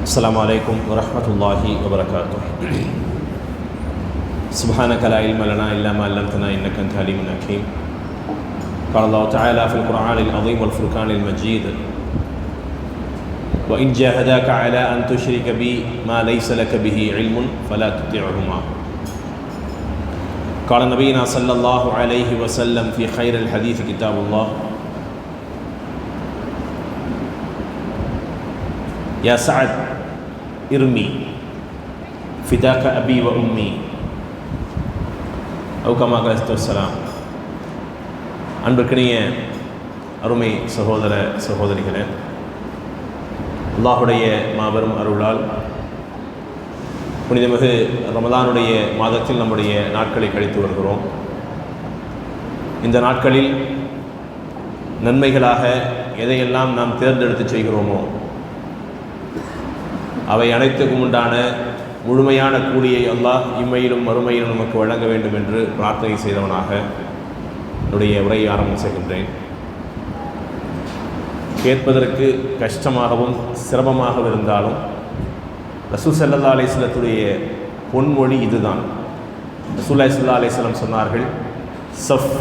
السلام عليكم ورحمة الله وبركاته. سبحانك لا علم لنا إلا ما علمتنا إنك أنت العليم الحكيم. قال الله تعالى في القرآن العظيم والفرقان المجيد: وإن جاهداك على أن تشرك بي ما ليس لك به علم فلا تطعهما. قال نبينا صلى الله عليه وسلم في خير الحديث كتاب الله: يا سعد ارمي فداك أبي وأمي أو كما قال السلام. அன்பிற்கினிய அருமை சகோதர சகோதரிகளே, அல்லாஹுடைய மாபெரும் அருளால் புனிதமிகு ரமலானுடைய மாதத்தில் நம்முடைய நாட்களை கழித்து வருகிறோம். இந்த நாட்களில் நன்மைகளாக எதையெல்லாம் நாம் தேர்ந்தெடுத்து செய்கிறோமோ அவை அனைத்துக்கும் உண்டான முழுமையான கூலியை அல்லாஹ் இம்மையிலும் மறுமையிலும் நமக்கு வழங்க வேண்டும் என்று பிரார்த்தனை செய்தவனாக என்னுடைய உரையை ஆரம்பம் செய்கின்றேன். கேட்பதற்கு கஷ்டமாகவும் சிரமமாக இருந்தாலும் ரசூல் ஸல்லல்லாஹு அலைஹி வஸல்லத்துடைய பொன்மொழி இதுதான். ரசூலுல்லாஹி ஸல்லல்லாஹு அலைஹி வஸல்லம் சொன்னார்கள், சஃப்,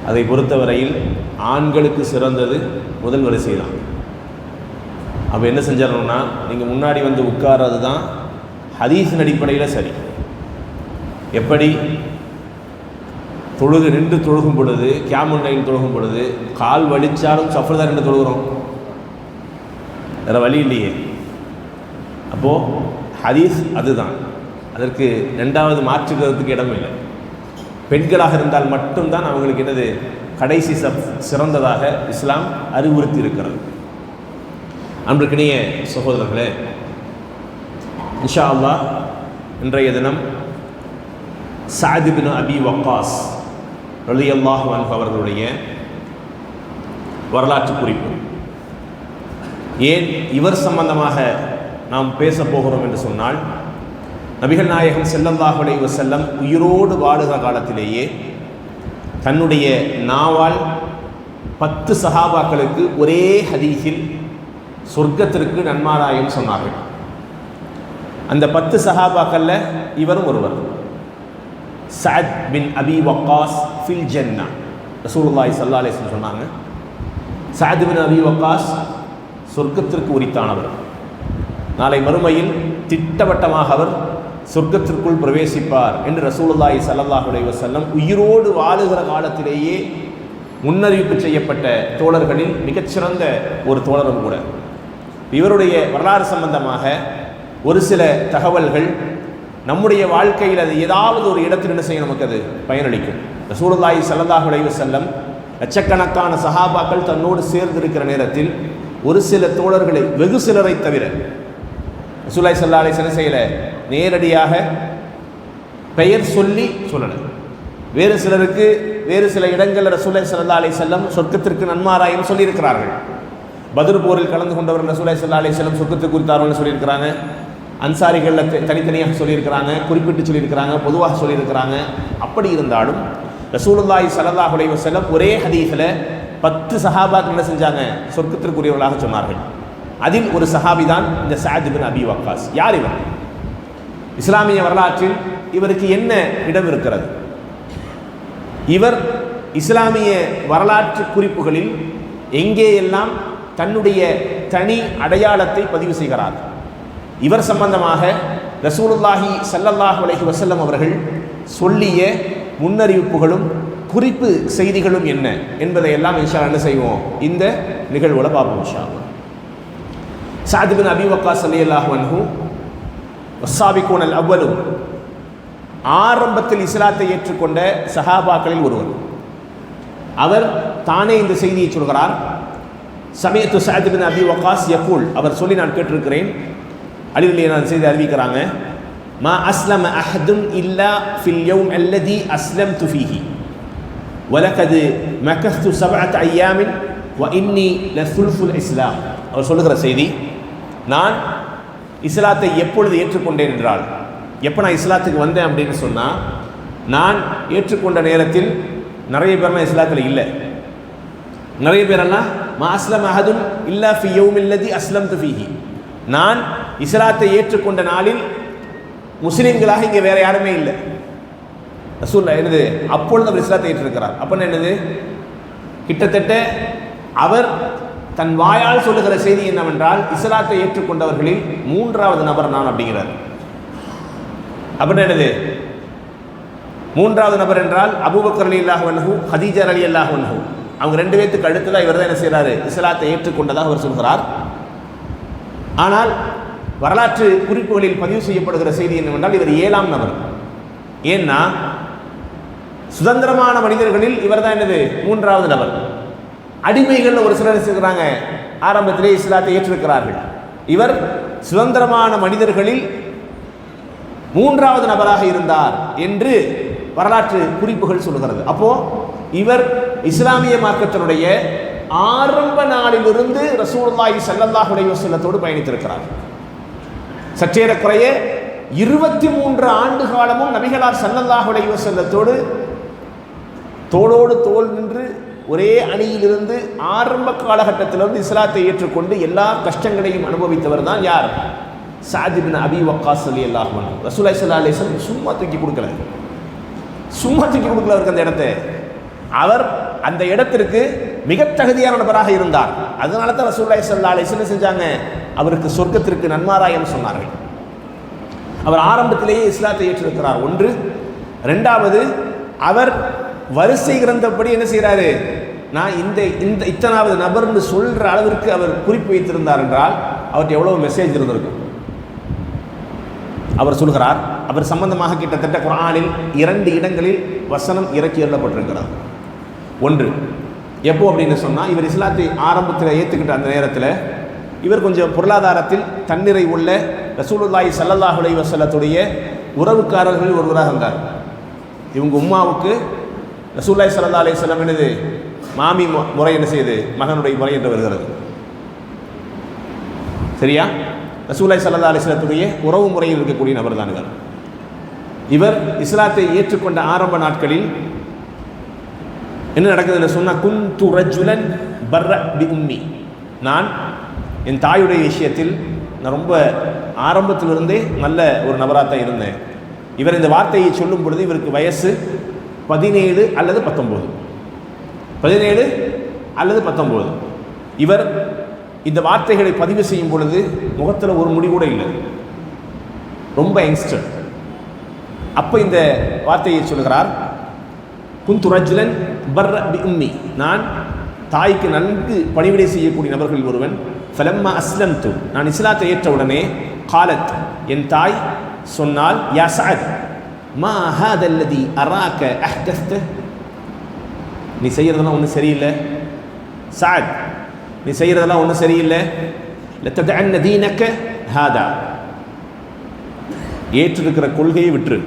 அதை பொறுத்தவரையில் ஆண்களுக்கு சிறந்தது முதல் வரிசை தான். அப்போ என்ன செஞ்சிடணும்னா, நீங்கள் முன்னாடி வந்து உட்கார்றது தான் ஹதீஸின் அடிப்படையில் சரி. எப்படி நின்று தொழுகும் பொழுது, கியாமுல்லைல் தொழுகும் பொழுது கால் வலிச்சாலும் சஃப்ல தான் நின்று தொழுகிறோம், வேறு வழி இல்லையே. அப்போது ஹதீஸ் அதுதான், அதற்கு ரெண்டாவது மாற்றுக்கிறதுக்கு இடம் இல்லை. பெண்களாக இருந்தால் மட்டும்தான் அவங்களுக்கு என்னது கடைசி சிறந்ததாக இஸ்லாம் அறிவுறுத்தி இருக்கிறது. அன்பிற்கினிய சகோதரர்களே, இன்ஷா அல்லாஹ் இன்றைய தினம் சஅத் இப்னு அபி வக்காஸ் ரலியல்லாஹு அன்ஹு அவர்களுடைய வரலாற்று குறிப்பு. ஏன் இவர் சம்பந்தமாக நாம் பேச போகிறோம் என்று சொன்னால், நபிகள் நாயகம் ஸல்லல்லாஹு அலைஹி வஸல்லம் உயிரோடு வாழுகிற காலத்திலேயே தன்னுடைய நாவால் 10 சஹாபாக்களுக்கு ஒரே ஹதீஸில் சொர்க்கத்திற்கு நன்மாராயம் சொன்னார்கள். அந்த 10 சஹாபாக்கள்ல இவரும் ஒருவர். சஅத் பின் அபி வக்காஸ் ஃபில் ஜன்னா. ரசூலுல்லாஹி ஸல்லல்லாஹு அலைஹி வஸல்லம் சொன்னாங்க, சஅத் பின் அபி வக்காஸ் சொர்க்கத்திற்கு உரித்தானவர். நாளை மறுமையில் திட்டவட்டமாக அவர் சொர்க்கத்திற்குள் பிரவேசிப்பார் என்று ரசூலுல்லாஹி ஸல்லல்லாஹு அலைஹி வஸல்லம் உயிரோடு வாழுகிற காலத்திலேயே முன்னறிவிப்பு செய்யப்பட்ட தோழர்களில் மிகச்சிறந்த ஒரு தோழரும் கூட. இவருடைய வரலாறு சம்பந்தமாக ஒரு சில தகவல்கள் நம்முடைய வாழ்க்கையில் அது ஏதாவது ஒரு இடத்தில் என்ன செய்ய நமக்கு அது பயனளிக்கும். ரசூலுல்லாஹி ஸல்லல்லாஹு அலைஹி வஸல்லம் லட்சக்கணக்கான சஹாபாக்கள் தன்னோடு சேர்ந்திருக்கிற நேரத்தில் ஒரு சில தோழர்களை, வெகு சிலரை தவிர, ரசூலுல்லாஹி ஸல்லல்லாஹு அலைஹி வஸல்லம் செய்யல, நேரடியாக பெயர் சொல்லி சொல்லலை. வேறு சிலருக்கு வேறு சில இடங்களில் ரசூலுல்லாஹி ஸல்லல்லாஹு அலைஹி வஸல்லம் சொர்க்கத்திற்கு நன்மாராயம் சொல்லியிருக்கிறார்கள். பத்ர் போரில் கலந்து கொண்டவர்கள் ரசூலுல்லாஹி ஸல்லல்லாஹு அலைஹி வஸல்லம் சொர்க்கத்துக்கு குறித்தார்கள் சொல்லியிருக்கிறாங்க. அன்சாரிகளில் தனித்தனியாக சொல்லியிருக்கிறாங்க, குறிப்பிட்டு சொல்லியிருக்கிறாங்க, பொதுவாக சொல்லியிருக்கிறாங்க. அப்படி இருந்தாலும் ரசூலுல்லாஹி ஸல்லல்லாஹு அலைஹி வஸல்லம் ஒரே ஹதீஸில் 10 சஹாபாக்கள் என்ன செஞ்சாங்க, சொர்க்கத்திற்குரியவர்களாக சொன்னார்கள். அதில் ஒரு சஹாபி தான் இந்த சஅத் பின் அபி வக்காஸ். யார் இவர்? இஸ்லாமிய வரலாற்றில் இவருக்கு என்ன இடம் இருக்கிறது? இவர் இஸ்லாமிய வரலாற்று குறிப்புகளில் எங்கேயெல்லாம் தன்னுடைய தனி அடையாளத்தை பதிவு செய்கிறார். இவர் சம்பந்தமாக ரசூலுல்லாஹி ஸல்லல்லாஹு அலைஹி வஸல்லம் அவர்கள் சொல்லிய முன்னறிவிப்புகளும் குறிப்பு செய்திகளும் என்ன என்பதை எல்லாம் இன்ஷா அல்லாஹ் என்ன செய்வோம், இந்த நிகழ்வுல பார்ப்போம் இன்ஷா அல்லாஹ். சஅத் பின் அபி வக்காஸ் ரலியல்லாஹு அன்ஹு வஸ்ஸாபிகூனல் அவ்வலூன், ஆரம்பத்தில் இஸ்லாத்தை ஏற்றுக்கொண்ட சஹாபாக்களில் ஒருவர். அவர் தானே இந்த செய்தியை சொல்கிறார். சமயத்து சஅத் பின் அபி வக்காஸ் யகூல், அவர் சொல்லி நான் கேட்டிருக்கிறேன். அலிரலி நான் செய்தி அறிவிக்கிறாங்க, மா அஸ்லம அஹதுன் இல்லா ஃபில் யௌம் அல்லதி அஸ்லம்து ஃபீஹி வலகது மக்கஸ்து 7 அய்யாமின் வ இன்னி லசுல்ஃபுல் இஸ்லாம். அவர் சொல்லுகிற செய்தி, நான் இஸ்லாத்தை எப்பொழுது ஏற்றுக்கொண்டேன் என்றால், எப்போ நான் இஸ்லாத்துக்கு வந்தேன் அப்படின்னு சொன்னால், நான் ஏற்றுக்கொண்ட நேரத்தில் நிறைய பேர்லாம் இஸ்லாத்தில் இல்லை. நிறைய பேரெல்லாம் மா அஸ்லம் அஹதுன் இல்லா ஃபி யௌமில்லதி அஸ்லம்து ஃபீஹி, நான் இஸ்லாத்தை ஏற்றுக்கொண்ட நாளில் முஸ்லீம்களாக இங்கே வேற யாருமே இல்லை. ரசூலுல்லாஹ் என்னது அப்பொழுது அவர் இஸ்லாத்தை ஏற்றிருக்கிறார். அப்படின்னு என்னது, கிட்டத்தட்ட அவர் தன் வாயால் சொல்லுகிற செய்தி என்னவென்றால் இஸ்லாத்தை ஏற்றுக்கொண்டவர்களில் 3வது நபர் நான் அப்படிங்கிறார். அப்படின்னு என்னது, 3வது நபர் என்றால் அபூபக்கர் ரலியல்லாஹு அன்ஹு, ஹதீஜா ரலியல்லாஹு அன்ஹு, அவங்க 2 பேத்துக்கு அடுத்ததான் இவர் தான் என்ன செய்கிறாரு, இஸ்லாத்தை ஏற்றுக்கொண்டதாக அவர் சொல்கிறார். ஆனால் வரலாற்று குறிப்புகளில் பதிவு செய்யப்படுகிற செய்தி என்னவென்றால் இவர் 7ஆம் நபர். ஏன்னா சுதந்திரமான மனிதர்களில் இவர் தான் என்னது 3வது நபர். அடிமைகள் ஒரு சிலர் இருக்கிறாங்க, ஆரம்பத்திலே இஸ்லாத்தை ஏற்றிருக்கிறார்கள். இவர் சுதந்திரமான மனிதர்களில் 3வது நபராக இருந்தார் என்று வரலாற்று குறிப்புகள் சொல்லுகிறது. அப்போ இவர் இஸ்லாமிய மார்க்கத்தினுடைய ஆரம்ப நாளிலிருந்து ரசூலுல்லாஹி ஸல்லல்லாஹு அலைஹி வஸல்லத்தோடு பயணித்திருக்கிறார். சற்றேறக்குறைய 23 ஆண்டு காலமும் நபிகளார் ஸல்லல்லாஹு அலைஹி வஸல்லத்தோடு தோளோடு தோள் நின்று ஒரே அணியிலிருந்து ஆரம்ப காலகட்டத்திலிருந்து இஸ்லாத்தை ஏற்றுக்கொண்டு எல்லா கஷ்டங்களையும் அனுபவித்தவர் தான் யார், சஅத் இப்னு அபி வக்காஸ் ரலியல்லாஹு அன்ஹு. ரசூலுல்லாஹி ஸல்லல்லாஹு அலைஹி வஸல்லம் சும்மா தூக்கி கொடுக்கல அவருக்கு அந்த இடத்தை. அவர் அந்த இடத்திற்கு மிக தகுதியான நபராக இருந்தார். அதனால தான் ரசூலுல்லாஹி ஸல்லல்லாஹு அலைஹி வஸல்லம் செஞ்சாங்க, அவருக்கு சொர்க்கத்திற்கு நன்மாராயம் சொன்னார்கள். அவர் ஆரம்பத்திலேயே இஸ்லாத்தை ஏற்றிருக்கிறார். 1. 2வது, அவர் வரிசை கிரந்தப்படி என்ன செய்கிறாரு, நான் இந்த இத்தனாவது நபர்னு சொல்ற அளவிற்கு அவர் குறிப்பு வைத்திருந்தார் என்றால் அவர்கிட்ட எவ்வளவு மெசேஜ் இருந்திருக்கும். அவர் சொல்கிறார், அவர் சம்பந்தமாக கிட்டத்தட்ட குர்ஆனில் 2 இடங்களில் வசனம் இறக்கி எழுதப்பட்டிருக்கிறார். 1 எப்போ அப்படின்னு சொன்னால், இவர் இஸ்லாத்தை ஆரம்பத்தில் ஏற்றுக்கிட்ட அந்த நேரத்தில் இவர் கொஞ்சம் பொருளாதாரத்தில் தன்னிறை உள்ள ரசூலுல்லாஹி ஸல்லல்லாஹு அலைஹி வஸல்லத்துடைய உறவுக்காரர்கள் ஒருவராக இருந்தார். இவங்க உம்மாவுக்கு ரசூலுல்லாஹி ஸல்லல்லாஹு அலைஹி வஸல்லம் என்னது மாமி முறை என்ன செய்யுது, மகனுடைய முறை என்று வருகிறது. சரியா? ரசூலுல்லாஹி ஸல்லல்லாஹு அலைஹி வஸல்லத்துடைய உறவு முறையில் இருக்கக்கூடிய நபர் தான் இவர். இவர் இஸ்லாத்தை ஏற்றுக்கொண்ட ஆரம்ப நாட்களில் என்ன நடக்குதுன்னு சொன்னால், குந்து ரஜுலன் பர்ர பி உம்மி, நான் என் தாயுடைய விஷயத்தில் நான் ரொம்ப ஆரம்பத்திலிருந்தே நல்ல ஒரு நபராக தான் இருந்தேன். இவர் இந்த வார்த்தையை சொல்லும் பொழுது இவருக்கு வயசு 17 அல்லது 19. இவர் இந்த வார்த்தைகளை பதிவு செய்யும் பொழுது முகத்தில் ஒரு முடி கூட இல்லை, ரொம்ப யங்ஸ்டர். அப்போ இந்த வார்த்தையை சொல்கிறார், குந்து ரஜுலன் பர்ர பி உம்மி, நான் தாய்க்கு நன்கு பணிவிடை செய்யக்கூடிய நபர்கள் ஒருவன். ஃபலம்மா அஸ்லம்து, நான் இஸ்லாத்தை ஏற்ற உடனே, காலத், என் தாய் சொன்னால், யா சஅத் மா ஹாதல்லதி அராக அஹ்தஸ்த, நீ செய்கிறதெல்லாம் ஒன்றும் சரியில்லை சஅத், நீ செய்கிறதெல்லாம் ஒன்றும் சரியில்லை. லத்ததஅன்ன தீனக ஹாதா, ஏற்றிருக்கிற கொள்கையை விட்டுரு,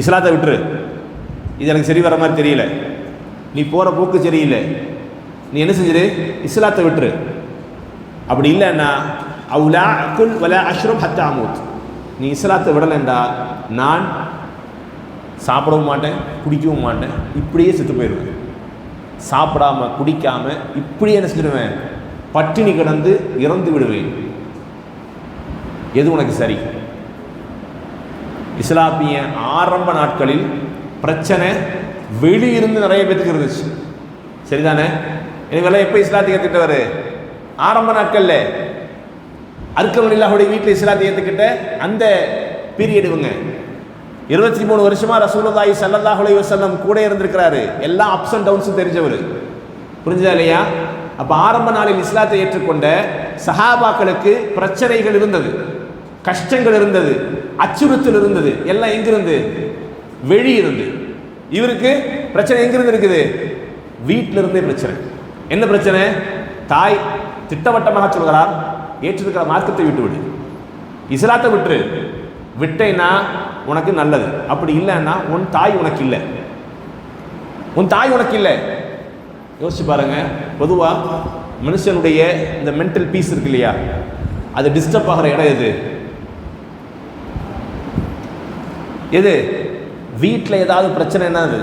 இஸ்லாத்தை விட்டுரு, இது எனக்கு சரி வர மாதிரி தெரியல, நீ போகிற போக்கு சரியில்லை, நீ என்ன செஞ்சிரு, இஸ்லாத்தை விட்டுரு. அப்படி இல்லைன்னா அவுலா அக்குல் வலா அஷ்ரப் ஹத்தா அமூத், நீ இஸ்லாத்தை விடலைண்டா நான் சாப்பிடவும் மாட்டேன் குடிக்கவும் மாட்டேன், இப்படியே செத்து போயிடுவேன். சாப்பிடாம குடிக்காம இப்படியே என்ன செஞ்சிடுவேன், பட்டினி கிடந்து இறந்து விடுவேன். எது உனக்கு சரி? இஸ்லாமிய ஆரம்ப நாட்களில் பிரச்சனை வெளியிருந்து நிறைய பேருக்கு இருந்துச்சு, சரிதானே? இவங்கெல்லாம் எப்போ இஸ்லாத்தை ஏற்றுக்கிட்டவர்? ஆரம்ப நாட்களில் அர்க்கம் இல்லாஹுடைய வீட்டில் இஸ்லாத்தை ஏற்றுக்கிட்ட அந்த பீரியட். இவங்க 23 வருஷமாக ரசூலுல்லாஹி ஸல்லல்லாஹு அலைஹி வஸல்லம் கூட இருந்திருக்கிறாரு, எல்லா அப்ஸ் அண்ட் டவுன்ஸும் தெரிஞ்சவர். புரிஞ்சதா இல்லையா? அப்போ ஆரம்ப நாளில் இஸ்லாத்தை ஏற்றுக்கொண்ட சஹாபாக்களுக்கு பிரச்சனைகள் இருந்தது, கஷ்டங்கள் இருந்தது, அச்சுறுத்தல் இருந்தது. எல்லாம் எங்கிருந்து? வெளியிருந்து. இவருக்கு பிரச்சனை எங்கிருந்து இருக்குது? வீட்டில இருந்தே பிரச்சனை. என்ன பிரச்சனை? தாய் திட்டவட்டமாக சொல்கிறார், ஏற்றிருக்கிற மார்க்கத்தை விட்டு விடு, இஸ்லாத்தை விட்டுரு, விட்டேன்னா உனக்கு நல்லது, அப்படி இல்லைன்னா உன் தாய் உனக்கு இல்லை, உன் தாய் உனக்கு இல்லை. யோசிச்சு பாருங்க. பொதுவாக மனுஷனுடைய இந்த மென்டல் பீஸ் இருக்கு இல்லையா, அது டிஸ்டர்ப் ஆகிற இடம் எது? எது? வீட்டில் ஏதாவது பிரச்சனைன்னா, அது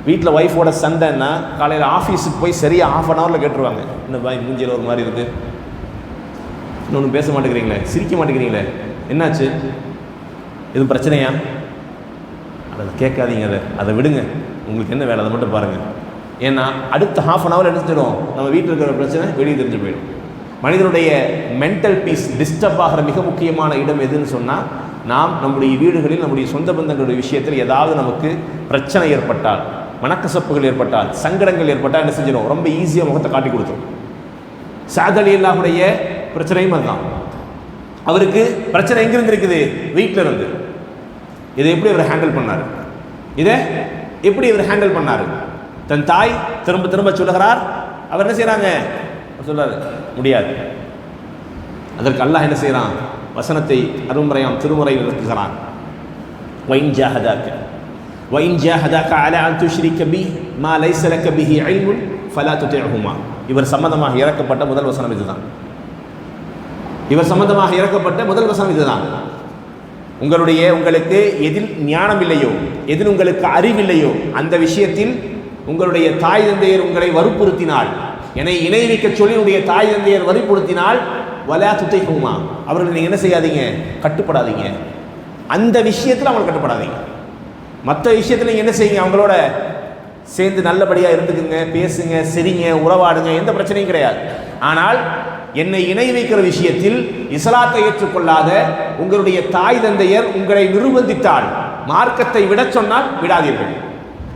வீட்டில் ஒய்ஃபோட சண்டைன்னா காலையில் ஆஃபீஸுக்கு போய் சரியாக ½ அன் ஹவரில் கேட்டுருவாங்க, இந்த பாய் மூஞ்சியில் ஒரு மாதிரி இருக்குது, இன்னொன்று பேச மாட்டேங்கிறீங்களே, சிரிக்க மாட்டேங்கிறீங்களே, என்னாச்சு? எதுவும் பிரச்சனையா? அதை கேட்காதீங்க, அதை விடுங்க. உங்களுக்கு என்ன வேலை அதை மட்டும் பாருங்கள். ஏன்னா அடுத்த ½ என்ன செஞ்சிடும், நம்ம வீட்டில் இருக்கிற பிரச்சனை வெளியே தெரிஞ்சு போயிடும். மனிதனுடைய மென்டல் பீஸ் டிஸ்டர்ப் ஆகிற மிக முக்கியமான இடம் எதுன்னு சொன்னால், நாம் நம்முடைய வீடுகளில் நம்முடைய சொந்த பந்தங்களுடைய விஷயத்தில் ஏதாவது நமக்கு பிரச்சனை ஏற்பட்டால், மனக்கசப்புகள் ஏற்பட்டால், சங்கடங்கள் ஏற்பட்டால் என்ன செஞ்சிடும், ரொம்ப ஈஸியாக முகத்தை காட்டி கொடுத்துரும். சஅத் ரலியல்லாஹுடைய பிரச்சனையும் அதுதான். அவருக்கு பிரச்சனை எங்கிருந்து இருக்குது? வீட்டில் இருந்து. இதை எப்படி அவர் ஹேண்டில் பண்ணார்? தன் தாய் திரும்ப திரும்ப சொல்லுகிறார், அவர் என்ன செய்கிறாங்க, சொல்றாரு முடியாது. அதற்கு அல்லாஹ் என்ன செய்கிறான், வசனத்தை அருமுறையாம் திருமுறையில் இறக்குகிறான். வஇன் ஜாஹதாக அலா அன் துஷ்ரிக பி மா லைஸ லக பிஹி இல்முன் ஃபலா துதிஅஹுமா. இவர் சம்பந்தமாக இறக்கப்பட்ட முதல் வசனம் இதுதான். உங்களுக்கு எதில் ஞானம் இல்லையோ, எதில் உங்களுக்கு அறிவில்லையோ, அந்த விஷயத்தில் உங்களுடைய தாய் தந்தையர் உங்களை வற்புறுத்தினால், என்னை இணை வைக்க சொல்லி உங்களுடைய தாய் தந்தையர் வற்புறுத்தினால் வலா துதிஅஹுமா, அவர்கள் நீங்கள் என்ன செய்யாதீங்க, கட்டுப்படாதீங்க. அந்த விஷயத்தில் அவங்களை கட்டுப்படாதீங்க. மற்ற விஷயத்தில் நீங்கள் என்ன செய்யுங்க, அவங்களோட சேர்ந்து நல்லபடியாக இருந்துக்குங்க, பேசுங்க, சிரிங்க, உறவாடுங்க, எந்த பிரச்சனையும் கிடையாது. ஆனால் என்னை இணை வைக்கிற விஷயத்தில் இஸ்லாத்தை ஏற்றுக்கொள்ளாத உங்களுடைய தாய் தந்தையர் உங்களை நிர்பந்தித்தால், மார்க்கத்தை விட சொன்னால் விடாதீர்கள்.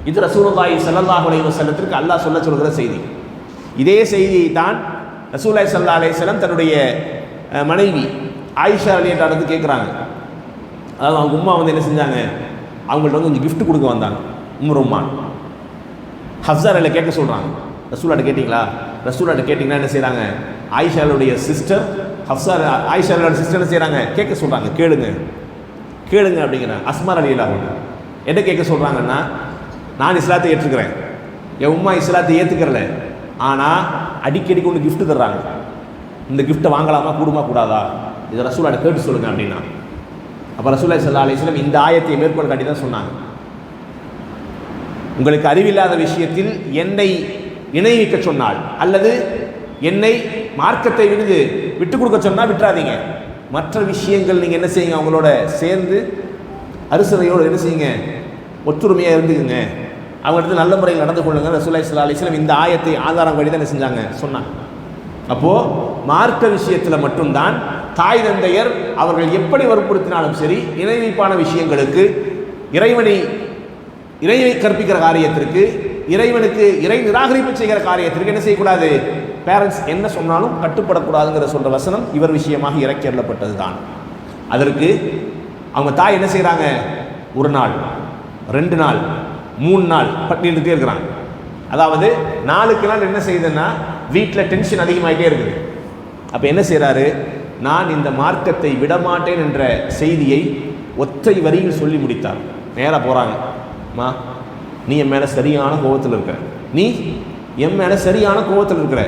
இது ரசூலுல்லாஹி ஸல்லல்லாஹு அலைஹி வஸல்லத்திற்கு அல்லாஹ் சொல்லுகிற செய்தி. இதே செய்தியை தான் ரசூலுல்லாஹி ஸல்லல்லாஹு அலைஹி வஸல்லம் தன்னுடைய மனைவி ஆயிஷா ரலியல்லாஹு கேட்குறாங்க. அதாவது அவங்க உம்மா என்ன செஞ்சாங்க, அவங்கள்ட்ட கொஞ்சம் கிஃப்ட் கொடுக்க வந்தாங்க. உம்ரும்மான் ஹஃப்ஸா ரலியல்லாஹு கேட்க சொல்கிறாங்க. ரசூலுல்லாஹ் கேட்டிங்களா? ரசூலுல்லாஹ் கேட்டிங்கன்னா என்ன செய்கிறாங்க, ஆயிஷாவுடைய சிஸ்டர் ஆயிஷாவோட சிஸ்டர் என்ன செய்கிறாங்க, கேட்க சொல்கிறாங்க. கேளுங்க அப்படிங்கிறாங்க. அஸ்மா ரலியல்லாஹு என்ன கேட்க சொல்கிறாங்கன்னா, நான் இஸ்லாத்தை ஏற்றுக்கிறேன், என் உம்மா இஸ்லாத்தை ஏற்றுக்கிறல, ஆனால் அடிக்கடி ஒன்று கிஃப்ட் தர்றாங்க. இந்த கிஃப்ட்டை வாங்கலாமா, கூடுமா கூடாதா, இதை ரசூலுல்லாஹ் கேட்டு சொல்லுங்கள் அப்படின்னா. அப்போ ரசூலுல்லாஹி ஸல்லல்லாஹு அலைஹி வஸல்லம் இந்த ஆயத்தை மேற்கோள் காட்டி தான் சொன்னாங்க, உங்களுக்கு அறிவில்லாத விஷயத்தில் என்னை இணை வைக்க சொன்னால், அல்லது என்னை மார்க்கத்தை விட்டு கொடுக்க சொன்னால் விட்டுறாதீங்க. மற்ற விஷயங்கள் நீங்கள் என்ன செய்யுங்க, அவங்களோட சேர்ந்து அரிசரையோடு என்ன செய்யுங்க, ஒற்றுமையாக இருந்துக்குங்க, அவங்கள்ட்ட நல்ல முறையில் நடந்து கொள்ளுங்க. ரசூலுல்லாஹி ஸல்லல்லாஹு அலைஹி வஸல்லம் இந்த ஆயத்தை ஆதாரம் கடி தான் என்ன செஞ்சாங்க, சொன்னாங்க. அப்போது மார்க்க விஷயத்தில் மட்டும்தான் தாய் தந்தையர் அவர்கள் எப்படி வற்புறுத்தினாலும் சரி, இணை வைப்பான விஷயங்களுக்கு, இறைவனை கற்பிக்கிற காரியத்திற்கு, இறைவனுக்கு இறை நிராகரிப்பு செய்கிற காரியத்திற்கு என்ன செய்யக்கூடாது, பேரண்ட்ஸ் என்ன சொன்னாலும் கட்டுப்படக்கூடாதுங்கிற சொல்கிற வசனம் இவர் விஷயமாக இறக்கி அருளப்பட்டது தான். அதற்கு அவங்க தாய் என்ன செய்கிறாங்க, 1 நாள் 2 நாள் 3 நாள் பட்டினிட்டே இருக்கிறாங்க. அதாவது 4க்கு நாள் என்ன செய்யுதுன்னா, வீட்டில் டென்ஷன் அதிகமாகிட்டே இருக்குது. அப்போ என்ன செய்கிறாரு, நான் இந்த மார்க்கத்தை விடமாட்டேன் என்ற செய்தியை ஒற்றை வரியில் சொல்லி முடித்தார். நேராக போகிறாங்க, மா நீ என் மேலே சரியான கோபத்தில் இருக்கிற,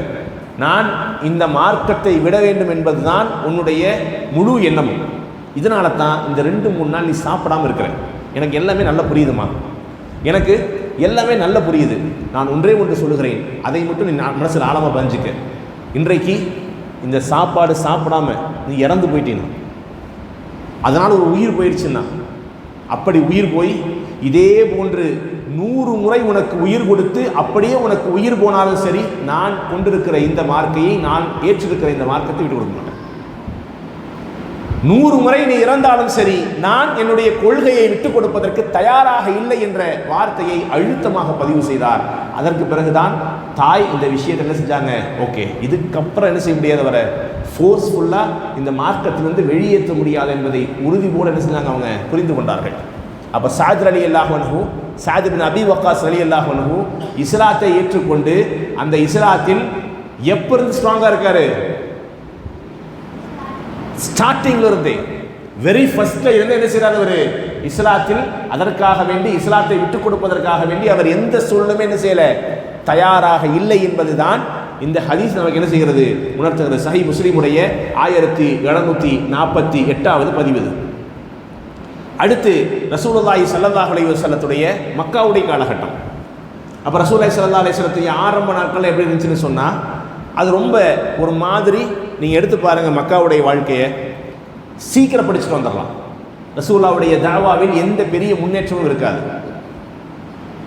நான் இந்த மார்க்கத்தை விட வேண்டும் என்பது தான் உன்னுடைய முழு எண்ணமும். இதனால தான் இந்த 2-3 நாள் நீ சாப்பிடாமல் இருக்கிற. எனக்கு எல்லாமே நல்லா புரியுதுமா, எனக்கு எல்லாமே நல்லா புரியுது. நான் ஒன்றே ஒன்று சொல்லுகிறேன், அதை மட்டும் நீ மனசில் ஆழமாக பதிஞ்சிக்க. இன்றைக்கு இந்த சாப்பாடு சாப்பிடாம நீ இறந்து போயிட்டீங்க, அதனால் ஒரு உயிர் போயிடுச்சுன்னா, அப்படி உயிர் போய் இதே போன்று 100 முறை உனக்கு உயிர் கொடுத்து அப்படியே உனக்கு உயிர் போனாலும் சரி, நான் கொண்டிருக்கிற இந்த மார்க்கையை, நான் ஏற்றிருக்கிற இந்த மார்க்கத்தை விட்டு கொடுக்க மாட்டேன். 100 முறை நீ இறந்தாலும் சரி, நான் என்னுடைய கொள்கையை விட்டுக் கொடுப்பதற்கு தயாராக இல்லை என்ற வார்த்தையை அழுத்தமாக பதிவு செய்தார். அதற்கு பிறகுதான் தாய் இந்த விஷயத்தை என்ன செஞ்சாங்க, ஓகே இதுக்கப்புறம் என்ன செய்ய முடியாத வர ஃபோர்ஸ்ஃபுல்லாக இந்த மார்க்கத்திலிருந்து வெளியேற்ற முடியாது என்பதை உறுதி போல என்ன செஞ்சாங்க, அவங்க புரிந்து கொண்டார்கள். அப்போ சஅத் ரலியல்லாஹு அன்ஹு, சஅத் பின் அபி வக்காஸ் ரலியல்லாஹு அன்ஹு இஸ்லாத்தை ஏற்றுக்கொண்டு அந்த இஸ்லாத்தில் எப்போ இருந்து ஸ்ட்ராங்காக இருக்காரு, ஸ்டார்டிங்ல இருந்தே வெரி ஃபர்ஸ்ட்ல இருந்து என்ன செய்யறாரு அவர், இஸ்லாத்தில் அதற்காக வேண்டி, இஸ்லாத்தை விட்டுக் கொடுப்பதற்காக வேண்டி அவர் எந்த சூழலுமே என்ன செய்யல, தயாராக இல்லை என்பதுதான் இந்த ஹதீஸ் நமக்கு என்ன செய்கிறது, உணர்த்துகிறது. சஹீஹ் முஸ்லிமுடைய 1748வது பதிவு. அடுத்து ரசூலுல்லாஹி ஸல்லல்லாஹு அலைஹி வஸல்லத்துடைய மக்காவுடைய காலகட்டம். அப்போ ரசூலுல்லாஹி ஸல்லல்லாஹு அலைஹி வஸல்லத்துடைய ஆரம்ப நாட்கள் எப்படி இருந்துச்சுன்னு சொன்னால், அது ரொம்ப ஒரு மாதிரி நீங்கள் எடுத்து பாருங்கள் மக்காவுடைய வாழ்க்கையை, சீக்கிரம் படிச்சுட்டு வந்துடலாம். ரசூலுல்லாஹ்வுடைய தாவாவில் எந்த பெரிய முன்னேற்றமும் இருக்காது.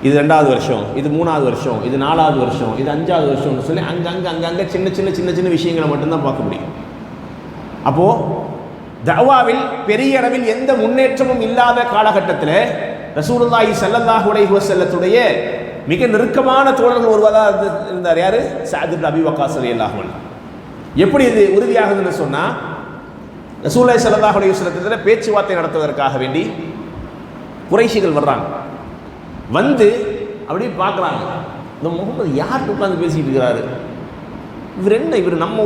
இது 2வது வருஷம், இது 3வது வருஷம், இது 4வது வருஷம், இது 5வது வருஷம்னு சொல்லி அங்கங்கே சின்ன விஷயங்களை மட்டும்தான் பார்க்க முடியும். அப்போது தஅவாவில் பெரிய அளவில் எந்த முன்னேற்றமும் இல்லாத காலகட்டத்தில் ரசூலுல்லாஹி ஸல்லல்லாஹு அலைஹி வஸல்லத்துடைய மிக நெருக்கமான தோழர்கள் ஒருவராக இருந்தார். யார்? சஅத் இப்னு அபி வக்காஸ் ரலியல்லாஹு அன்ஹு. எப்படி இது உறுதியாகுதுன்னு சொன்னால், ரசூலுல்லாஹி ஸல்லல்லாஹு அலைஹி வஸல்லத்தில் பேச்சுவார்த்தை நடத்துவதற்காக வேண்டி குறைஷிகள் வர்றாங்க. வந்து அப்படியே பார்க்குறாங்க, இந்த முகமது யார்கிட்ட உட்காந்து பேசிக்கிட்டு இருக்கிறாரு, இவர் என்ன, இவர் நம்ம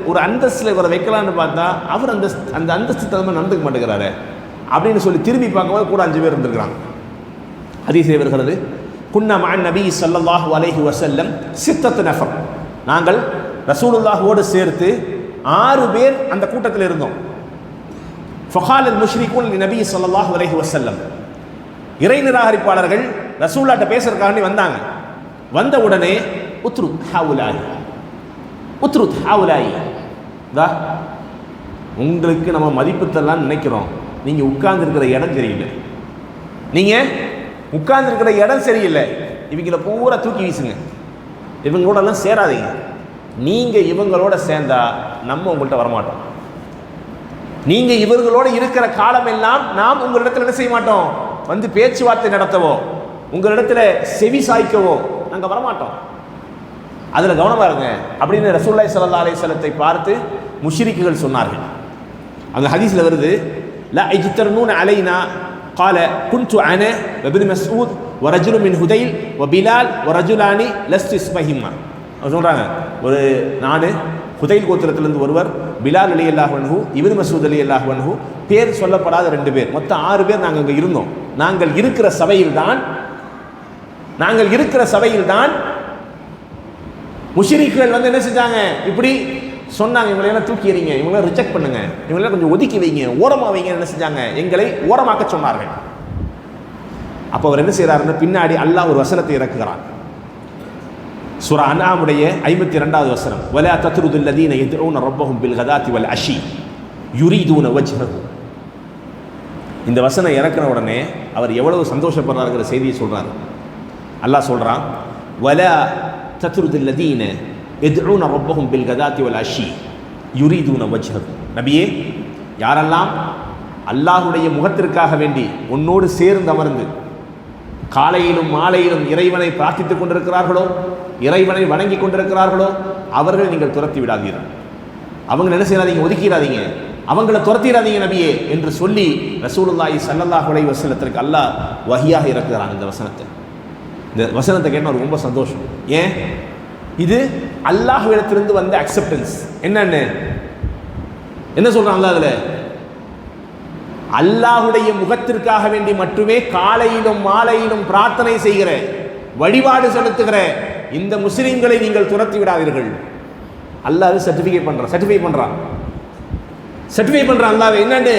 ஒரு அந்தஸ்தில் இவரை வைக்கலான்னு பார்த்தா அவர் அந்த அந்தஸ்து தகுந்த நடந்துக்க மாட்டேங்கிறாரு அப்படின்னு சொல்லி திரும்பி பார்க்கும்போது கூட 5 பேர் இருந்திருக்கிறாங்க. ஹதீஸில் வருகிறது, குன்னா மஅன் நபி ஸல்லல்லாஹு அலைஹி வஸல்லம் 6 நஃபர், நாங்கள் ரசூலுல்லாஹோடு சேர்த்து 6 பேர் அந்த கூட்டத்தில் இருந்தோம். ஃபகால் அல் முஷ்ரிகூன் நபி ஸல்லல்லாஹு அலைஹி வஸல்லம், இறை நிராகரிப்பாளர்கள் ரசூலுல்லாஹ்ட்ட பேசுறதுக்காக வந்தாங்க. வந்த உடனே உத்ருத் ஹாவுலாயி, உங்களுக்கு நம்ம மதிப்பு தரலான்னு நினைக்கிறோம், நீங்கள் உட்கார்ந்துருக்கிற இடம் சரியில்லை, நீங்கள் உட்கார்ந்துருக்கிற இடம் சரியில்லை, இவங்கள பூரா தூக்கி வீசுங்க, இவங்களோடலாம் சேராதீங்க, நீங்கள் இவங்களோட சேர்ந்தா நம்ம உங்கள்கிட்ட வரமாட்டோம், நீங்கள் இவர்களோடு இருக்கிற காலம் எல்லாம் நாம் உங்களிடத்தில் என்ன செய்ய மாட்டோம், வந்து பேச்சுவார்த்தை நடத்தவோ உங்களிடத்தில் செவி சாய்க்கவோ நாங்கள் வரமாட்டோம், அதில் கவனமாக இருங்க அப்படின்னு ரசூலுல்லாஹி ஸல்லல்லாஹு அலைஹி வஸல்லத்தை பார்த்து முஷ்ரிக்குகள் சொன்னார்கள். அந்த ஹதீஸில் வருது, லா இஜ்தர்னூன அலைனா قال كنت انا وابن مسعود ورجل من هذيل وبلال ورجلان لست اسمهما. சொல்றாங்க, ஒரு நான் ஹுதைல் கோத்திரத்திலிருந்து ஒருவர், பிலால் ரலியல்லாஹு அன்ஹு, இப்னு மஸ்ஊத் ரலியல்லாஹு அன்ஹு, பேர் சொல்லப்படாத 2 பேர், மொத்தம் 6 பேர் நாங்கள் அங்கே இருந்தோம். நாங்கள் இருக்கிற சபையில் தான் முஷ்ரிக்குகள் வந்து என்ன செஞ்சாங்க, இப்படி சொன்னாங்க, இவங்களெல்லாம் தூக்கி எறிங்க, இவங்களெல்லாம் ரிஜெக்ட் பண்ணுங்க, இவங்களெல்லாம் கொஞ்சம் ஒதுக்கி வைங்க, ஓரமாக வைங்க, என்ன செஞ்சாங்க, எங்களை ஓரமாக்க சொன்னார்கள். அப்போ அவர் என்ன செய்கிறாருன்னு பின்னாடி அல்லாஹ் ஒரு வசனத்தை இறக்குகிறான். சூரா அன்ஆமுடைய 52வது வசனம், வலா தத்ருதுல் லதீன யதுஊன ரப்பஹும் பில் கதாத்தி வல் அஷி யுரீதுன வஜ்ஹஹு. இந்த வசனம் இறக்குன உடனே அவர் எவ்வளவு சந்தோஷப்படுறாருங்கிற செய்தியை சொல்றாரு. அல்லாஹ் சொல்றான், வலா தத்ருதுல் லதீன யதுஊன ரப்பஹும் பில் கதாத்தி வல் அஷி யுரீதுன வஜ்ஹஹு. நபியே, யாரெல்லாம் அல்லாஹ்வுடைய முகத்திற்காக வேண்டி உன்னோடு சேர்ந்து அமர்ந்து காலையிலும் மாலையிலும் இறைவனை பிரார்த்தித்துக் கொண்டிருக்கிறார்களோ, இறைவனை வணங்கி கொண்டிருக்கிறார்களோ, அவர்கள் நீங்கள் துரத்தி விடாதீர்கள், அவங்க என்ன செய்யாதீங்க, ஒதுக்கிடாதீங்க, அவங்கள துரத்திடாதீங்க நபியே என்று சொல்லி ரசூலுல்லாஹி ஸல்லல்லாஹு அலைஹி வஸல்லத்திற்கு அல்லாஹ் வஹியாக இறக்குறான். இந்த வசனத்தை கேட்டால் ரொம்ப சந்தோஷம். ஏன்? இது அல்லாஹ்விடத்திலிருந்து வந்த அக்செப்டன்ஸ். என்ன சொல்றான் அல்லாஹ் அதுல? அல்லாஹுடைய முகத்திற்காக வேண்டி மட்டுமே காலையிலும் மாலையிலும் பிரார்த்தனை செய்கிற, வழிபாடு செலுத்துகிற இந்த முஸ்லிம்களை நீங்கள் துரத்தி விடாதீர்கள். அல்லாஹ் சர்டிஃபை பண்றான் அல்லாஹ். என்னன்னு?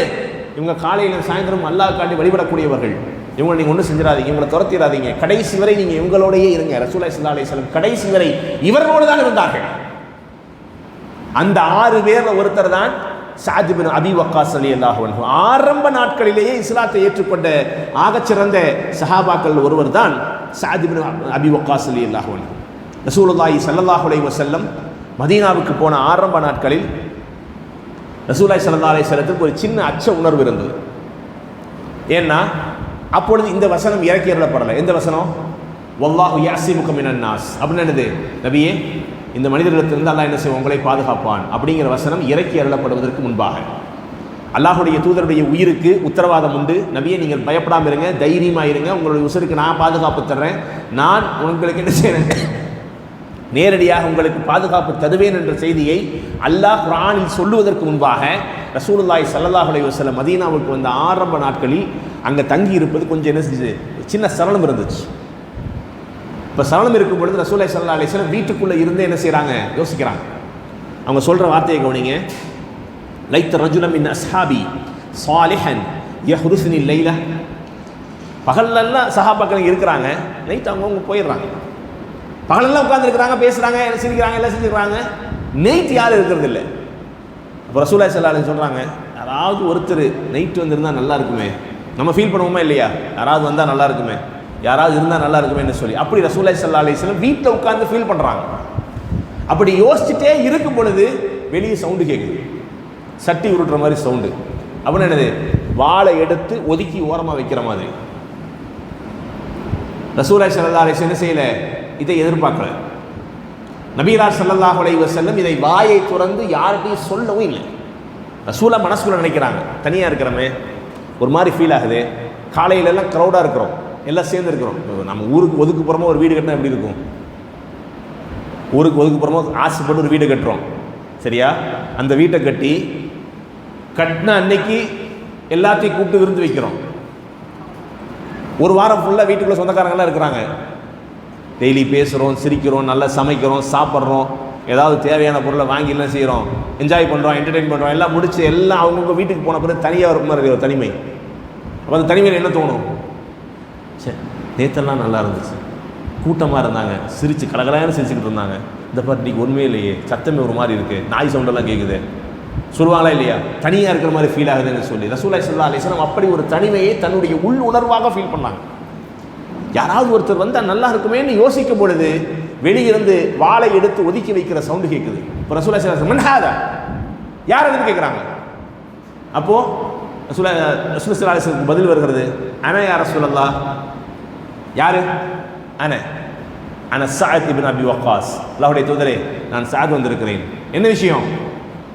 இவங்க காலையிலும் சாயந்தரம் அல்லாஹ் காட்டி வழிபடக்கூடியவர்கள், இவங்களை நீங்கள் ஒன்றும் செஞ்சிடாதீங்க, இவங்களை துரத்திடாதீங்க, கடைசி வரை நீங்கள் இவங்களோடையே இருங்க. ரசூலுல்லாஹி ஸல்லல்லாஹு அலைஹி வஸல்லம் கடைசி வரை இவர்களோடு தான் இருந்தார்கள். அந்த 6 பேரில் ஒருத்தர் தான் சஅத் இப்னு அபி வக்காஸ் ரலியல்லாஹு அன்ஹு. ஆரம்ப நாட்களிலேயே இஸ்லாத்தை ஏற்றுக்கொண்ட ஆகச்சிறந்த சஹாபாக்கள் ஒருவர் தான் சஅத் இப்னு அபி வக்காஸ் ரலியல்லாஹு அன்ஹு. ரசூலுல்லாஹி ஸல்லல்லாஹு அலைஹி வஸல்லம் மதீனாவுக்கு போன ஆரம்ப நாட்களில் ரசூலுல்லாஹி ஸல்லல்லாஹு அலைஹி வஸல்லத்துக்கு ஒரு சின்ன அச்ச உணர்வு இருந்தது. ஏன்னா அப்பொழுது இந்த வசனம் இறக்கி அருளப்படலை. எந்த வசனம்? வல்லாஹு யஸிமுக மினன் நாஸ். அப்படின்னு என்னது? நபியே, இந்த மனிதர்களிடத்திலிருந்து அல்லாஹ் என்ன செய்வான், உங்களை பாதுகாப்பான் அப்படிங்கிற வசனம் இறக்கி அருளப்படுவதற்கு முன்பாக அல்லாஹுடைய தூதருடைய உயிருக்கு உத்தரவாதம் உண்டு, நபியே நீங்கள் பயப்படாமல் இருங்க, தைரியமாக இருங்க, உங்களுடைய உசுருக்கு நான் பாதுகாப்பு தர்றேன், நான் உங்களுக்கு என்ன செய்கிறேன், நேரடியாக உங்களுக்கு பாதுகாப்பு தருவேன் என்ற செய்தியை அல்லாஹ் குர்ஆனில் சொல்லுவதற்கு முன்பாக ரசூலுல்லாஹி ஸல்லல்லாஹு அலைஹி வஸல்லம் மதீனாவுக்கு வந்த ஆரம்ப நாட்களில் அங்கே தங்கி இருப்பது கொஞ்சம் என்ன செஞ்சு, சின்ன சலனம் இருந்துச்சு. இப்போ சலனம் இருக்கும் பொழுது ரசூலுல்லாஹி ஸல்லல்லாஹு அலைஹி வஸல்லம் வீட்டுக்குள்ளே இருந்து என்ன செய்கிறாங்க, யோசிக்கிறாங்க. அவங்க சொல்கிற வார்த்தையை கவனிங்க. லைத்த ரஜுலம் மின் அஸ்ஹாபி சாலிஹன் யஹ்ருஸ்னி லைலா. பகல்லெல்லாம் சஹாபாக்கள் இருக்கிறாங்க, நைட் அவங்க போயிடுறாங்க. பகலெல்லாம் உட்காந்துருக்கிறாங்க, பேசுகிறாங்க, சிரிக்கிறாங்க, எல்லாம் செஞ்சுக்கிறாங்க. நைட் யாரும் இருக்கிறது இல்லை. ரசூலுல்லாஹி ஸல்லல்லாஹு அலைஹி சொல்கிறாங்க, யாராவது ஒருத்தர் நைட்டு வந்திருந்தால் நல்லா இருக்குமே, நம்ம ஃபீல் பண்ணுவோமா இல்லையா, யாராவது வந்தால் நல்லா இருக்குமே, யாராவது இருந்தால் நல்லா இருக்குமேன்னு சொல்லி. அப்படி ரசூலுல்லாஹி ஸல்லல்லாஹு அலைஹி வஸல்லம் வீட்டில் உட்கார்ந்து ஃபீல் பண்ணுறாங்க. அப்படி யோசிச்சுட்டே இருக்கும் பொழுது வெளியே சவுண்டு கேட்குது, சட்டி உருட்டுற மாதிரி சவுண்டு. அப்படின்னு என்னது, வாளை எடுத்து ஒதுக்கி ஓரமாக வைக்கிற மாதிரி. ரசூலுல்லாஹி ஸல்லல்லாஹு அலைஹி வஸல்லம் என்ன செய்யலை, இதை எதிர்பார்க்கல. நபிகளார் ஸல்லல்லாஹு அலைஹி வஸல்லம் இதை வாயை துறந்து யார்கிட்டையும் சொல்லவும் இல்லை. ரசூலா மனசுக்குள்ள நினைக்கிறாங்க, தனியாக இருக்கிறோமே, ஒரு மாதிரி ஃபீல் ஆகுது, காலையிலெல்லாம் க்ரௌடாக இருக்கிறோம், எல்லாம் சேர்ந்து இருக்கிறோம். நம்ம ஊருக்கு ஒதுக்குப்புறமா ஒரு வீடு கட்டினா எப்படி இருக்கும், ஊருக்கு ஒதுக்குப்புறமா ஆசைப்பட்டு ஒரு வீடு கட்டுறோம் சரியா. அந்த வீட்டை கட்டின அன்னைக்கு எல்லாத்தையும் கூப்பிட்டு விருந்து வைக்கிறோம். ஒரு வாரம் ஃபுல்லாக வீட்டுக்குள்ளே சொந்தக்காரங்களாம் இருக்கிறாங்க, டெய்லி பேசுகிறோம், சிரிக்கிறோம், நல்லா சமைக்கிறோம், சாப்பிட்றோம், ஏதாவது தேவையான பொருளை வாங்கிலாம் செய்கிறோம், என்ஜாய் பண்ணுறோம், என்டர்டெயின் பண்ணுறோம். எல்லாம் முடிச்சு எல்லாம் அவங்கவுங்க வீட்டுக்கு போன பிறகு தனியாக இருக்கும் மாதிரி தனிமை. அப்போ அந்த தனிமையில் என்ன தோணும், சரி நேற்றெல்லாம் நல்லா இருந்துச்சு, கூட்டமாக இருந்தாங்க, சிரித்து கலகலான்னு சிரிச்சுக்கிட்டு இருந்தாங்க, இந்த பார்ட்டிக்கு ஒன்றுமே இல்லையே, சத்தமே ஒரு மாதிரி இருக்குது, நாய் சவுண்டெல்லாம் கேட்குது, சொல்லுவாங்களா இல்லையா, தனியாக இருக்கிற மாதிரி ஃபீல் ஆகுதுன்னு சொல்லி ரசூலுல்லாஹி ஸல்லல்லாஹு அலைஹி வஸல்லம் அப்படி ஒரு தனிமையை தன்னுடைய உள் உணர்வாக ஃபீல் பண்ணாங்க. யாராவது ஒருத்தர் வந்தால் நல்லா இருக்குமேன்னு யோசிக்கும் பொழுது வெளியிருந்து வாளை எடுத்து ஒதுக்கி வைக்கிற சவுண்டு கேட்குது. இப்போ ரசூலுல்லாஹி ஸல்லல்லாஹு அலைஹி வஸல்லம் மன்ஹாதா, யார் அதுன்னு கேட்குறாங்க. அப்போது ரசூலுல்லாஹி ஸல்லல்லாஹு அலைஹி வஸல்லம் பதில் வருகிறது, அன யா ரசூலல்லாஹ், யாரு, அன சஅத் இப்னு அபி வக்காஸ், அல்லாஹ்வுடைய தூதரே நான் சஅத் வந்திருக்கிறேன். என்ன விஷயம்,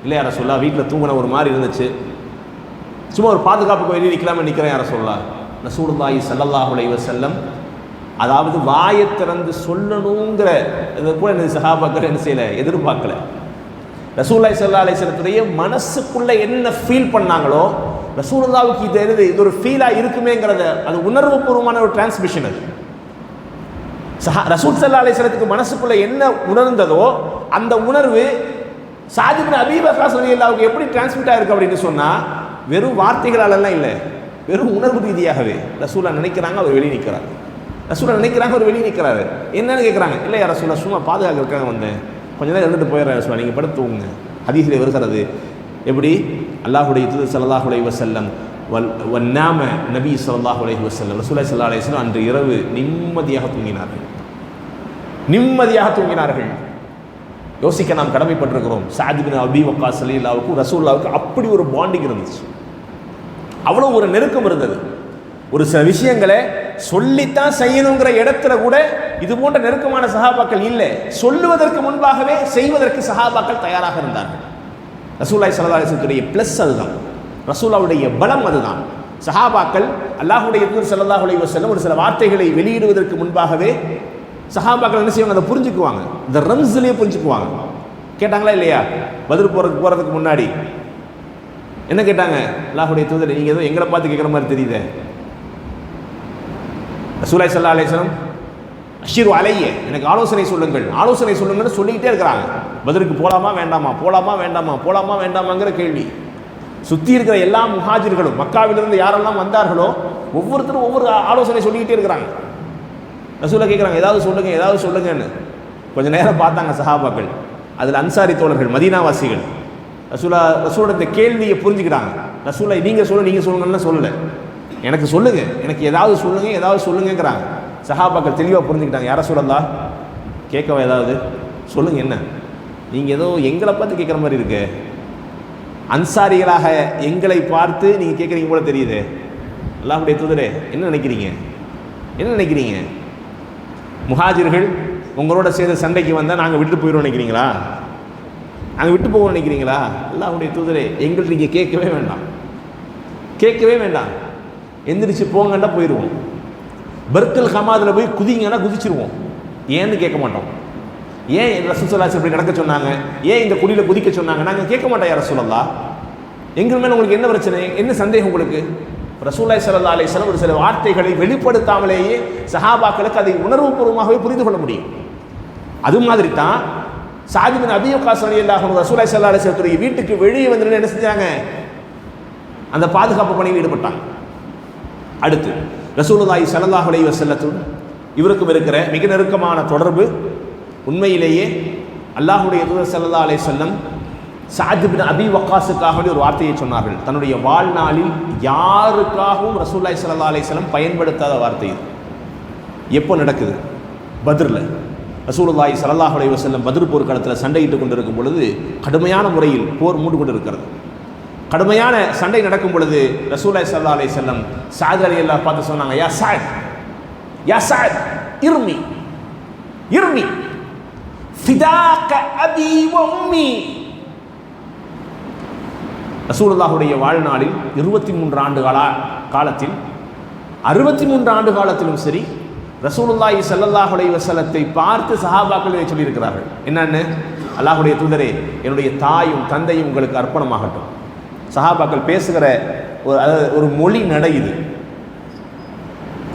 இல்லை யா ரசூலுல்லாஹ் வீட்டில் தூங்கின ஒரு மாதிரி இருந்துச்சு, சும்மா ஒரு பாதுகாப்புக்கு வெளியே நிற்கலாமல் நிற்கிறேன் யா ரசூலுல்லாஹ். ரசூலுல்லாஹி ஸல்லல்லாஹு அலைஹி வஸல்லம் அதாவது வாயை திறந்து சொல்லணுங்கிற இதை கூட என்ன சஹாபாக்கள் என்ன செய்யலை, எதிர்பார்க்கல. ரசூலுல்லாஹி ஸல்லல்லாஹு அலைஹி வஸல்லத்துடைய மனசுக்குள்ளே என்ன ஃபீல் பண்ணாங்களோ ரசூலுல்லாஹ்வுக்கு இது ஒரு ஃபீலாக இருக்குமேங்கிறத, அது உணர்வுபூர்வமான ஒரு டிரான்ஸ்மிஷன். அது ரசூல் ஸல்லல்லாஹு அலைஹி வஸல்லத்துக்கு மனசுக்குள்ளே என்ன உணர்ந்ததோ அந்த உணர்வு சஅத் இப்னு அபீ வக்காஸ் ரலியல்லாஹு எப்படி டிரான்ஸ்மிட் ஆயிருக்கு அப்படின்னு சொன்னால் வெறும் வார்த்தைகளாலெல்லாம் இல்லை, வெறும் உணர்வு ரீதியாகவே. ரசூலா நினைக்கிறாங்க, அவர் வெளியே நிற்கிறார், ரசூலா நினைக்கிறாங்க, அவர் வெளியே நிற்கிறாரு. என்னன்னு கேட்குறாங்க, இல்லை யார் ரசூலா சும்மா பாதுகாக்கிறதுக்காக வந்தேன், கொஞ்ச நேரம் இருந்துட்டு போயிடுறேன் ரசூலா, நீங்கள் படுத்து தூங்குங்க. ஹதீஸில் வருகிறது எப்படி, அல்லாஹ்வுடைய தூதர் ஸல்லல்லாஹு அலைஹி வஸல்லம் வன்னாம நபி ஸல்லல்லாஹு அலைஹி வஸல்லம் ரசூலுல்லாஹி ஸல்லல்லாஹு அலைஹி வஸல்லம் அன்று இரவு நிம்மதியாக தூங்கினார்கள். யோசிக்க நாம் கடமைப்பட்டிருக்கிறோம். சஅத் இப்னு அபீ வக்காஸ் ரலியல்லாஹு ரசூலுல்லாஹ்வுக்கு அப்படி ஒரு பாண்டிங் இருந்துச்சு, அவ்வளோ ஒரு நெருக்கம் இருந்தது. ஒரு சில விஷயங்களை சொல்லித்தான் செய்யணுங்கிற இடத்துல கூட இது போன்ற நெருக்கமான சஹாபாக்கள் இல்லை, சொல்லுவதற்கு முன்பாகவே செய்வதற்கு சஹாபாக்கள் தயாராக இருந்தார்கள். ரசூலுல்லாஹி ஸல்லல்லாஹு அலைஹி வஸல்லம் ப்ளஸ் அதுதான், ரசூலுல்லாஹ்வுடைய பலம் அதுதான். சஹாபாக்கள் அல்லாஹ்வுடைய தூதர் ஸல்லல்லாஹு அலைஹி வஸல்லம் ஒரு சில வார்த்தைகளை வெளியிடுவதற்கு முன்பாகவே சஹாபாக்கள் என்ன செய்வாங்க, அதை புரிஞ்சுக்குவாங்க, இந்த ரம்ஸ்லேயே புரிஞ்சுக்குவாங்க. கேட்டாங்களா இல்லையா, பத்ர் போகிறதுக்கு முன்னாடி என்ன கேட்டாங்க, அல்லாஹ்வுடைய தூதர் நீங்கள் ஏதோ எங்களை பார்த்து கேட்குற மாதிரி தெரியுது. ரசூலுல்லாஹி ஸல்லல்லாஹு அலைஹி வஸல்லம் அஷ்ஷிரு அலைய, எனக்கு ஆலோசனை சொல்லுங்கன்னு சொல்லிக்கிட்டே இருக்கிறாங்க. பத்ருக்கு போகலாமா வேண்டாமாங்கிற கேள்வி. சுற்றி இருக்கிற எல்லா முஹாஜிர்களும் மக்காவிலிருந்து யாரெல்லாம் வந்தார்களோ ஒவ்வொருத்தரும் ஒவ்வொரு ஆலோசனை சொல்லிக்கிட்டே இருக்கிறாங்க. ரசூலா கேட்குறாங்க, ஏதாவது சொல்லுங்கன்னு. கொஞ்சம் நேரம் பார்த்தாங்க சஹாபாக்கள், அதில் அன்சாரி தோழர்கள், மதீனாவாசிகள். ரசூலோட இந்த கேள்வியை புரிஞ்சுக்கிறாங்க. ரசூலா நீங்கள் சொல்லுங்கன்னு சொல்லலை, எனக்கு சொல்லுங்க, எனக்கு ஏதாவது சொல்லுங்கிறாங்க. சஹாபாக்கள் தெளிவாக புரிஞ்சுக்கிட்டாங்க, யார ரசூலல்லாஹ் கேட்கவா, ஏதாவது சொல்லுங்க, என்ன நீங்கள் ஏதோ எங்களை பார்த்து கேட்குற மாதிரி இருக்கு, அன்சாரிகளாக எங்களை பார்த்து நீங்கள் கேட்குறீங்க போல தெரியுது. அல்லாஹ்வுடைய தூதரே என்ன நினைக்கிறீங்க, முஹாஜிர்கள் உங்களோட சேர்ந்து சண்டைக்கு வந்தால் நாங்கள் விட்டு போயிடுவோம் நினைக்கிறீங்களா, அல்லாஹ்வுடைய தூதரே எங்கள்கிட்ட நீங்கள் கேட்கவே வேண்டாம், எந்திரிச்சு போங்கன்னா போயிடுவோம். பர்கல் ஹமாதில் போய் குதிங்கன்னா குதிச்சிருவோம், ஏன்னு கேட்க மாட்டோம். ஏன் ரசூல் ஸல்லல்லாஹு அலைஹி வஸல்லம் இப்படி நடக்க சொன்னாங்க, ஏன் இந்த குடியில் குதிக்க சொன்னாங்க, நாங்கள் கேட்க மாட்டோம். யா ரசூலல்லாஹ் எங்கள் மேலே உங்களுக்கு என்ன பிரச்சனை, என்ன சந்தேகம் உங்களுக்கு? ரசூலுல்லாஹி ஸல்லல்லாஹு அலைஹி வஸல்லம் ஒரு சில வார்த்தைகளை வெளிப்படுத்தாமலேயே சஹாபாக்களுக்கு அதை உணர்வுபூர்வமாகவே புரிந்து கொள்ள முடியும். அது மாதிரி தான் சஅத் இப்னு அபீ வக்காஸ் ரலியல்லாஹு அன்ஹு ரசூலுல்லாஹி ஸல்லல்லாஹு அலைஹி வஸல்லம் வீட்டுக்கு வெளியே வந்து என்ன செஞ்சாங்க, அந்த பாதுகாப்பு பணியில் ஈடுபட்டாங்க. அடுத்து ரசூலுல்லாஹி ஸல்லல்லாஹு அலைஹி வஸல்லம் இவருக்கும் இருக்கிற மிக நெருக்கமான தொடர்பு. உண்மையிலேயே அல்லாஹ்வுடைய தூதர் ஸல்லல்லாஹு அலைஹி வஸல்லம் சஅத் இப்னு அபி வக்காஸுக்காக ஒரு வார்த்தையை சொன்னார்கள். தன்னுடைய வாழ்நாளில் யாருக்காகவும் ரசூலுல்லாஹி ஸல்லல்லாஹு அலைஹி வஸல்லம் பயன்படுத்தாத வார்த்தை இது. எப்போ நடக்குது? பத்ரில். ரசூலுல்லாஹி ஸல்லல்லாஹு அலைஹி வஸல்லம் பத்ர் போர்க்களத்தில் சண்டையிட்டு கொண்டிருக்கும் பொழுது கடுமையான முறையில் போர் மூண்டு கொண்டிருக்கிறது. கடுமையான சண்டை நடக்கும் பொழுது ரசூலுல்லாஹி ஸல்லல்லாஹு அலைஹி வஸல்லம் சஅத் ரலியல்லாஹு பார்த்து சொன்னாங்க, யா சஅத், யா சஅத், இர்மி இர்மி ஃபிதாக அபி வ உம்மி. ரசூலுல்லாஹுடைய வாழ்நாளில் 23 ஆண்டு காலத்தில் 63 ஆண்டு காலத்திலும் சரி ரசூலுல்லாஹி ஸல்லல்லாஹு அலைஹி வஸல்லத்தை பார்த்து சஹாபாக்கள் இதை சொல்லியிருக்கிறார்கள். என்னன்னு? அல்லாஹ்வுடைய தூதரே, என்னுடைய தாயும் தந்தையும் உங்களுக்கு அர்ப்பணமாகட்டும். சஹாபாக்கள் பேசுகிற ஒரு மொழி நடை இது.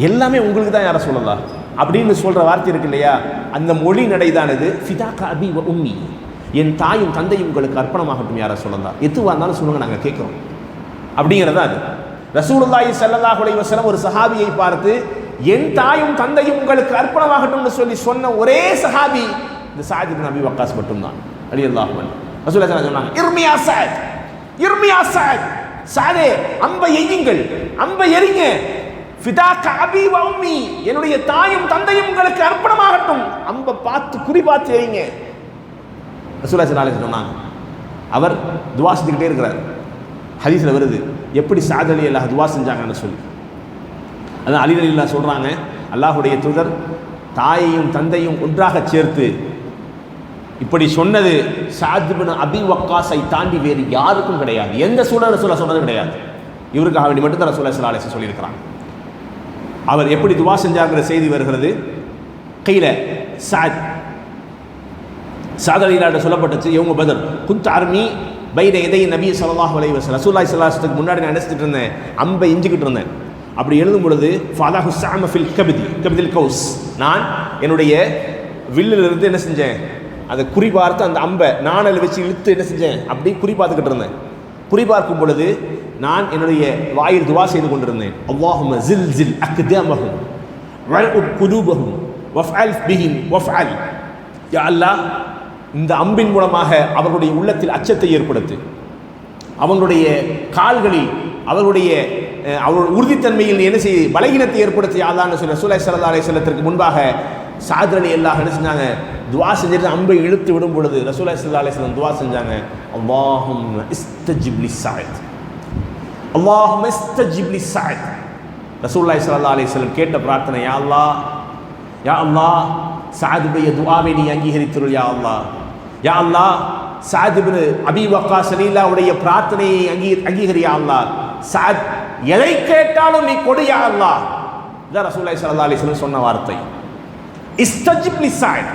எல்லாமே உங்களுக்கு தான் யார சொல்லலாம் அப்படின்னு சொல்ற வார்த்தை இருக்கு இல்லையா, அந்த மொழி நடை தான் இது. ஃபிதாக அபி வ உம்மி, என் தாயும் தந்தையும் உங்களுக்கு அர்ப்பணமாகட்டும் யார சொல்லலாம். எதுவாக இருந்தாலும் சொல்லுங்க, நாங்கள் கேட்குறோம் அப்படிங்கிறதா அது. ரசூலுல்லாஹி ஸல்லல்லாஹு அலைஹி வஸல்லம் ஒரு சஹாபியை பார்த்து என் தாயும் தந்தையும் உங்களுக்கு அர்ப்பணமாகட்டும்னு சொல்லி சொன்ன ஒரே சஹாபி இந்த சஅத் இப்னு அபி வக்காஸ் மட்டும்தான் ரலியல்லாஹு அன்ஹு. ரசூலுல்லாஹி சொன்னாங்க, இர்மி யா சஅத், இர்மி யா சஅத், சஅதே அம்பை எய்யுங்கள், அம்பை எறிங்க. ஃபிதாக அபி வ உம்மி, என்னுடைய தாயும் தந்தையும் உங்களுக்கு அர்ப்பணமாகட்டும், அம்பை பார்த்து குறி பார்த்து எறிங்க. ரசூலுல்லாஹி ஸல்லல்லாஹு அலைஹி வஸல்லம் சொன்னாங்க. அவர் துஆ செஞ்சுக்கிட்டே இருக்கிறார். ஹதீஸில் வருது எப்படி சஅத் ரலியல்லாஹு துஆ செஞ்சாங்கன்னு சொல்லி. அதான் அலி ரலியல்லாஹு சொல்கிறாங்க, அல்லாஹுடைய தூதர் தாயையும் தந்தையும் ஒன்றாக சேர்த்து இப்படி சொன்னது சஅத் இப்னு அபி வக்காஸை தாண்டி வேறு யாருக்கும் கிடையாது. எந்த சூழல் ரசூலுல்லாஹ் சொன்னது கிடையாது. இவருக்காக வேண்டி மட்டும் தான் ரசூலுல்லாஹி ஸல்லல்லாஹு அலைஹி வஸல்லம் சொல்லியிருக்கிறாங்க. அவர் எப்படி துஆ செஞ்சாங்கிற செய்தி வருகிறது. கையில் சஅத் ரலியல்லாஹு சொல்லப்பட்டுச்சு, யௌம பத்ர் குன்த் அர்மி பைன யதை நபி ஸல்லல்லாஹு அலைஹி வஸல்லம், ரசூலுல்லாஹி ஸல்லல்லாஹு அலைஹி வஸல்லம் முன்னாடி நான் நினைச்சிட்டு இருந்தேன், அம்பை எஞ்சிக்கிட்டு இருந்தேன். அப்படி எழுதும் பொழுது ஃபலாஹு ஸஅம ஃபில் கபிதில் கௌஸ், நான் என்னுடைய வில்லிலிருந்து என்ன செஞ்சேன், அதை குறிபார்த்து அந்த அம்பை நாணல் வச்சு இழுத்து என்ன செஞ்சேன், அப்படி குறிபார்த்துக்கிட்டு இருந்தேன். குறிபார்க்கும் பொழுது நான் என்னுடைய வாயில் துவா செய்து கொண்டிருந்தேன். அல்லாஹும்ம ஜில்ஜில் அக்தாமஹும் வல்உத் குலூபஹும் வஃஅல் பிஹிம் வஃஅல், யா அல்லாஹ் இந்த அம்பின் மூலமாக அவர்களுடைய உள்ளத்தில் அச்சத்தை ஏற்படுத்து, அவங்களுடைய கால்களில் அவர்களுடைய உறுதித்தன்மையில் என்ன செய்ய பலகீனத்தை ஏற்படுத்தி யாதான்னு சொல்லி ரசூலுல்லாஹி ஸல்லல்லாஹு அலைஹி வஸல்லத்திற்கு முன்பாக சஅத் ரலியல்லாஹு என்ன செஞ்சாங்க, துஆ செஞ்சுட்டு அம்பை இழுத்து விடும் பொழுது ரசூலுல்லாஹி ஸல்லல்லாஹு அலைஹி வஸல்லம் துஆ செஞ்சாங்க, அல்லாஹும்ம இஸ்தஜிப் லிஸ்ஸஅத், அல்லாஹும்ம இஸ்தஜிப் லிஸ்ஸஅத். ரசூலுல்லாஹி ஸல்லல்லாஹு அலைஹி வஸல்லம் கேட்ட பிரார்த்தனை, யா அல்லாஹ், யா அல்லாஹ் சஅதுடைய துஆவை நீ அங்கீகரித்துருள், யா அல்லாஹ், யா அல்லாஹ் சஅத் இப்னு அபி வக்காஸ் ரலியல்லாஹுடைய பிரார்த்தனையை அங்கீகரி யா அல்லாஹ், சஅத் எதை கேட்டாலும் நீ கொடு யா அல்லாஹ். இதான் ரசூலுல்லாஹி ஸல்லல்லாஹு அலைஹி வஸல்லம் சொன்ன வார்த்தை. இஸ்தஜிப் லிஸ்ஸஅத்,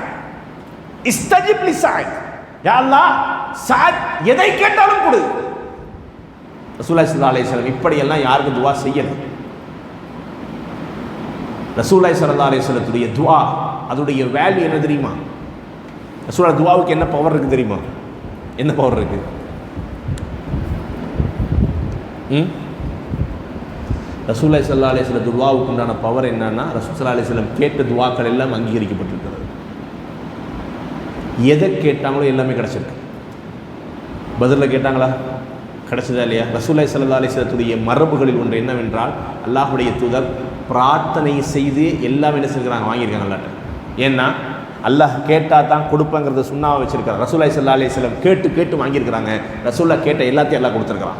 இஸ்தஜிப் லிஸ்ஸஅத், யா அல்லாஹ் சஅத் எதை கேட்டாலும் கொடு. ரசூலுல்லாஹி ஸல்லல்லாஹு அலைஹி வஸல்லம் இப்படி எல்லாம் யாருக்கும் துஆ செய்யல. ரசூலுல்லாஹி ஸல்லல்லாஹு அலைஹி வஸல்லத்துடைய துஆ அதோடைய வேல்யூ என்ன தெரியுமா? ரசூலுல்லாஹ் துஆவுக்கு என்ன பவர் இருக்கு தெரியுமா? என்ன பவர் இருக்கு? ரசூலுல்லாஹி ஸல்லல்லாஹு அலைஹி வஸல்லம் துஆவுக்கு உண்டான பவர் என்னன்னா, ரசூல் ஸல்லல்லாஹு அலைஹி வஸல்லம் கேட்ட துஆக்கள் எல்லாம் அங்கீகரிக்கப்பட்டிருக்கிறது. எதை கேட்டாங்களோ எல்லாமே கிடைச்சிருக்கு. பத்ரில் கேட்டாங்களா? கிடைச்சதா இல்லையா? ரசூலுல்லாஹி ஸல்லல்லாஹு அலைஹி வஸல்லத்துடைய மரபுகளில் ஒன்று என்னவென்றால், அல்லாஹ்வுடைய தூதர் பிரார்த்தனை செய்து எல்லாம் என்ன செஞ்சுக்கிறாங்க, வாங்கியிருக்காங்க அல்லாஹ்ட்ட. ஏன்னா அல்லாஹ் கேட்டால் தான் கொடுப்பேங்கிறத சுன்னாவை வச்சிருக்காரு. ரசூலுல்லாஹி ஸல்லல்லாஹு அலைஹி வஸல்லம் கேட்டு கேட்டு வாங்கியிருக்கிறாங்க. ரசூலுல்லாஹ் கேட்ட எல்லாத்தையும் எல்லாம் கொடுத்துருக்கிறான்.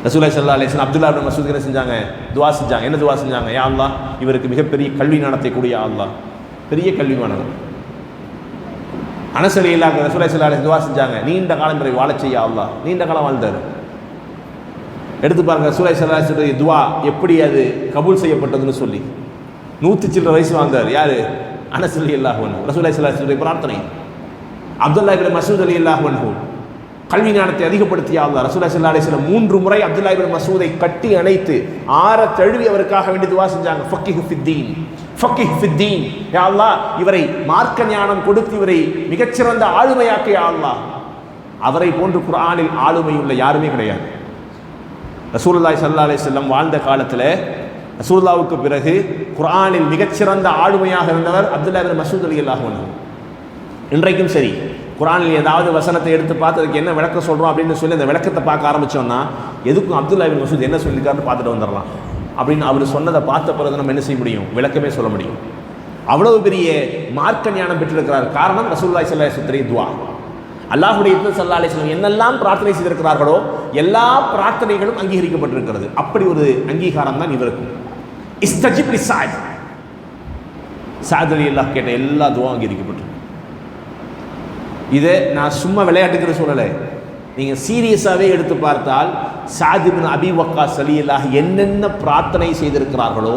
ரசூலுல்லாஹி ஸல்லல்லாஹு அலைஹி வஸல்லம் அப்துல்லாஹ் இப்னு மஸ்ஊத் என்ன செஞ்சாங்க, துஆ செஞ்சாங்க. என்ன துஆ செஞ்சாங்க? யா அல்லாஹ் இவருக்கு மிகப்பெரிய கல்வி ஞானத்தை கூடிய அல்லாஹ், பெரிய கல்விமானவர். அனஸ் ரலியல்லாஹு அன்ஹு ரசூலுல்லாஹி ஸல்லல்லாஹு அலைஹி வஸல்லம் துஆ செஞ்சாங்க, நீண்ட காலம் வரை வாழச் செய்ய அல்லாஹ். நீண்ட காலம் வாழ்ந்தார். எடுத்து பாருங்க ரசூலுல்லாஹி ஸல்லல்லாஹு அலைஹி வஸல்லம் துஆ எப்படி அது கபூல் செய்யப்பட்டதுன்னு சொல்லி. 100 சில்லற வயசு வாழ்ந்தார். யாரு? அனஸ் ரலியல்லாஹு அன்ஹு. ரசூலுல்லாஹி ஸல்லல்லாஹு அலைஹி வஸல்லம் பிரார்த்தனை. அப்துல்லாஹ் இப்னு மஸ்ஊத் ரலியல்லாஹு அன்ஹு கல்வி ஞானத்தை அதிகப்படுத்திய அல்லாஹ். ரசூலுல்லாஹி ஸல்லல்லாஹு அலைஹி வஸல்லம் 3 முறை அப்துல்லாஹ் இப்னு மஸ்ஊதை கட்டி அணைத்து ஆற தழுவி அவருக்காக வேண்டி துஆ செஞ்சாங்க. ஃபக்கிஹ் ஃபித்தீன், ஃபக்கிஹ் ஃபித்தீன், யா அல்லாஹ் இவரை மார்க்க ஞானம் கொடுத்து இவரை மிகச்சிறந்த ஆளுமையாக்கிய அல்லாஹ். அவரை போன்று குர்ஆனில் ஆளுமை உள்ள யாருமே கிடையாது. ரசூலுல்லாஹி ஸல்லல்லாஹு அலைஹி வஸல்லம் வாழ்ந்த காலத்தில் ரசூலுல்லாஹ்வுக்கு பிறகு குர்ஆனில் மிகச்சிறந்த ஆளுமையாக இருந்தவர் அப்துல்லாஹ் இப்னு மஸ்ஊத் ரலியல்லாஹு அன்ஹு. இன்றைக்கும் சரி, குர்ஆனில் ஏதாவது வசனத்தை எடுத்து பார்த்து அதுக்கு என்ன விளக்கம் சொல்கிறோம் அப்படின்னு சொல்லி அந்த விளக்கத்தை பார்க்க ஆரம்பித்தோம்னா எதுக்கும் அப்துல்லா இப்னு மஸ்ஊத் என்ன சொல்லியிருக்காருன்னு பார்த்துட்டு வந்துடலாம் அப்படின்னு அவர் சொன்னதை பார்த்த பிறகு நம்ம என்ன செய்ய முடியும், விளக்கமே சொல்ல முடியும். அவ்வளவு பெரிய மார்க்க ஞானம் பெற்றிருக்கிறார். காரணம் ரசூலுல்லாஹி ஸல்லல்லாஹு அலைஹி வஸல்லம் துஆ. அல்லாஹ்வுடைய தூதர் ஸல்லல்லாஹு அலைஹி வஸல்லம் என்னெல்லாம் பிரார்த்தனை செய்திருக்கிறார்களோ எல்லா பிரார்த்தனைகளும் அங்கீகரிக்கப்பட்டிருக்கிறது. அப்படி ஒரு அங்கீகாரம் தான் இவருக்கு. இஸ்தஜிப் லி ஸஅத், ஸஅத் ரலியல்லாஹு கேட்ட எல்லா துஆவும் அங்கீகரிக்கப்பட்டிருக்கு. இதை நான் சும்மா விளையாட்டுக்கிற சொல்லலை, நீங்கள் சீரியஸாகவே எடுத்து பார்த்தால் ஸஅத் இப்னு அபீ வக்காஸ் ரலியல்லாஹு என்னென்ன பிரார்த்தனை செய்திருக்கிறார்களோ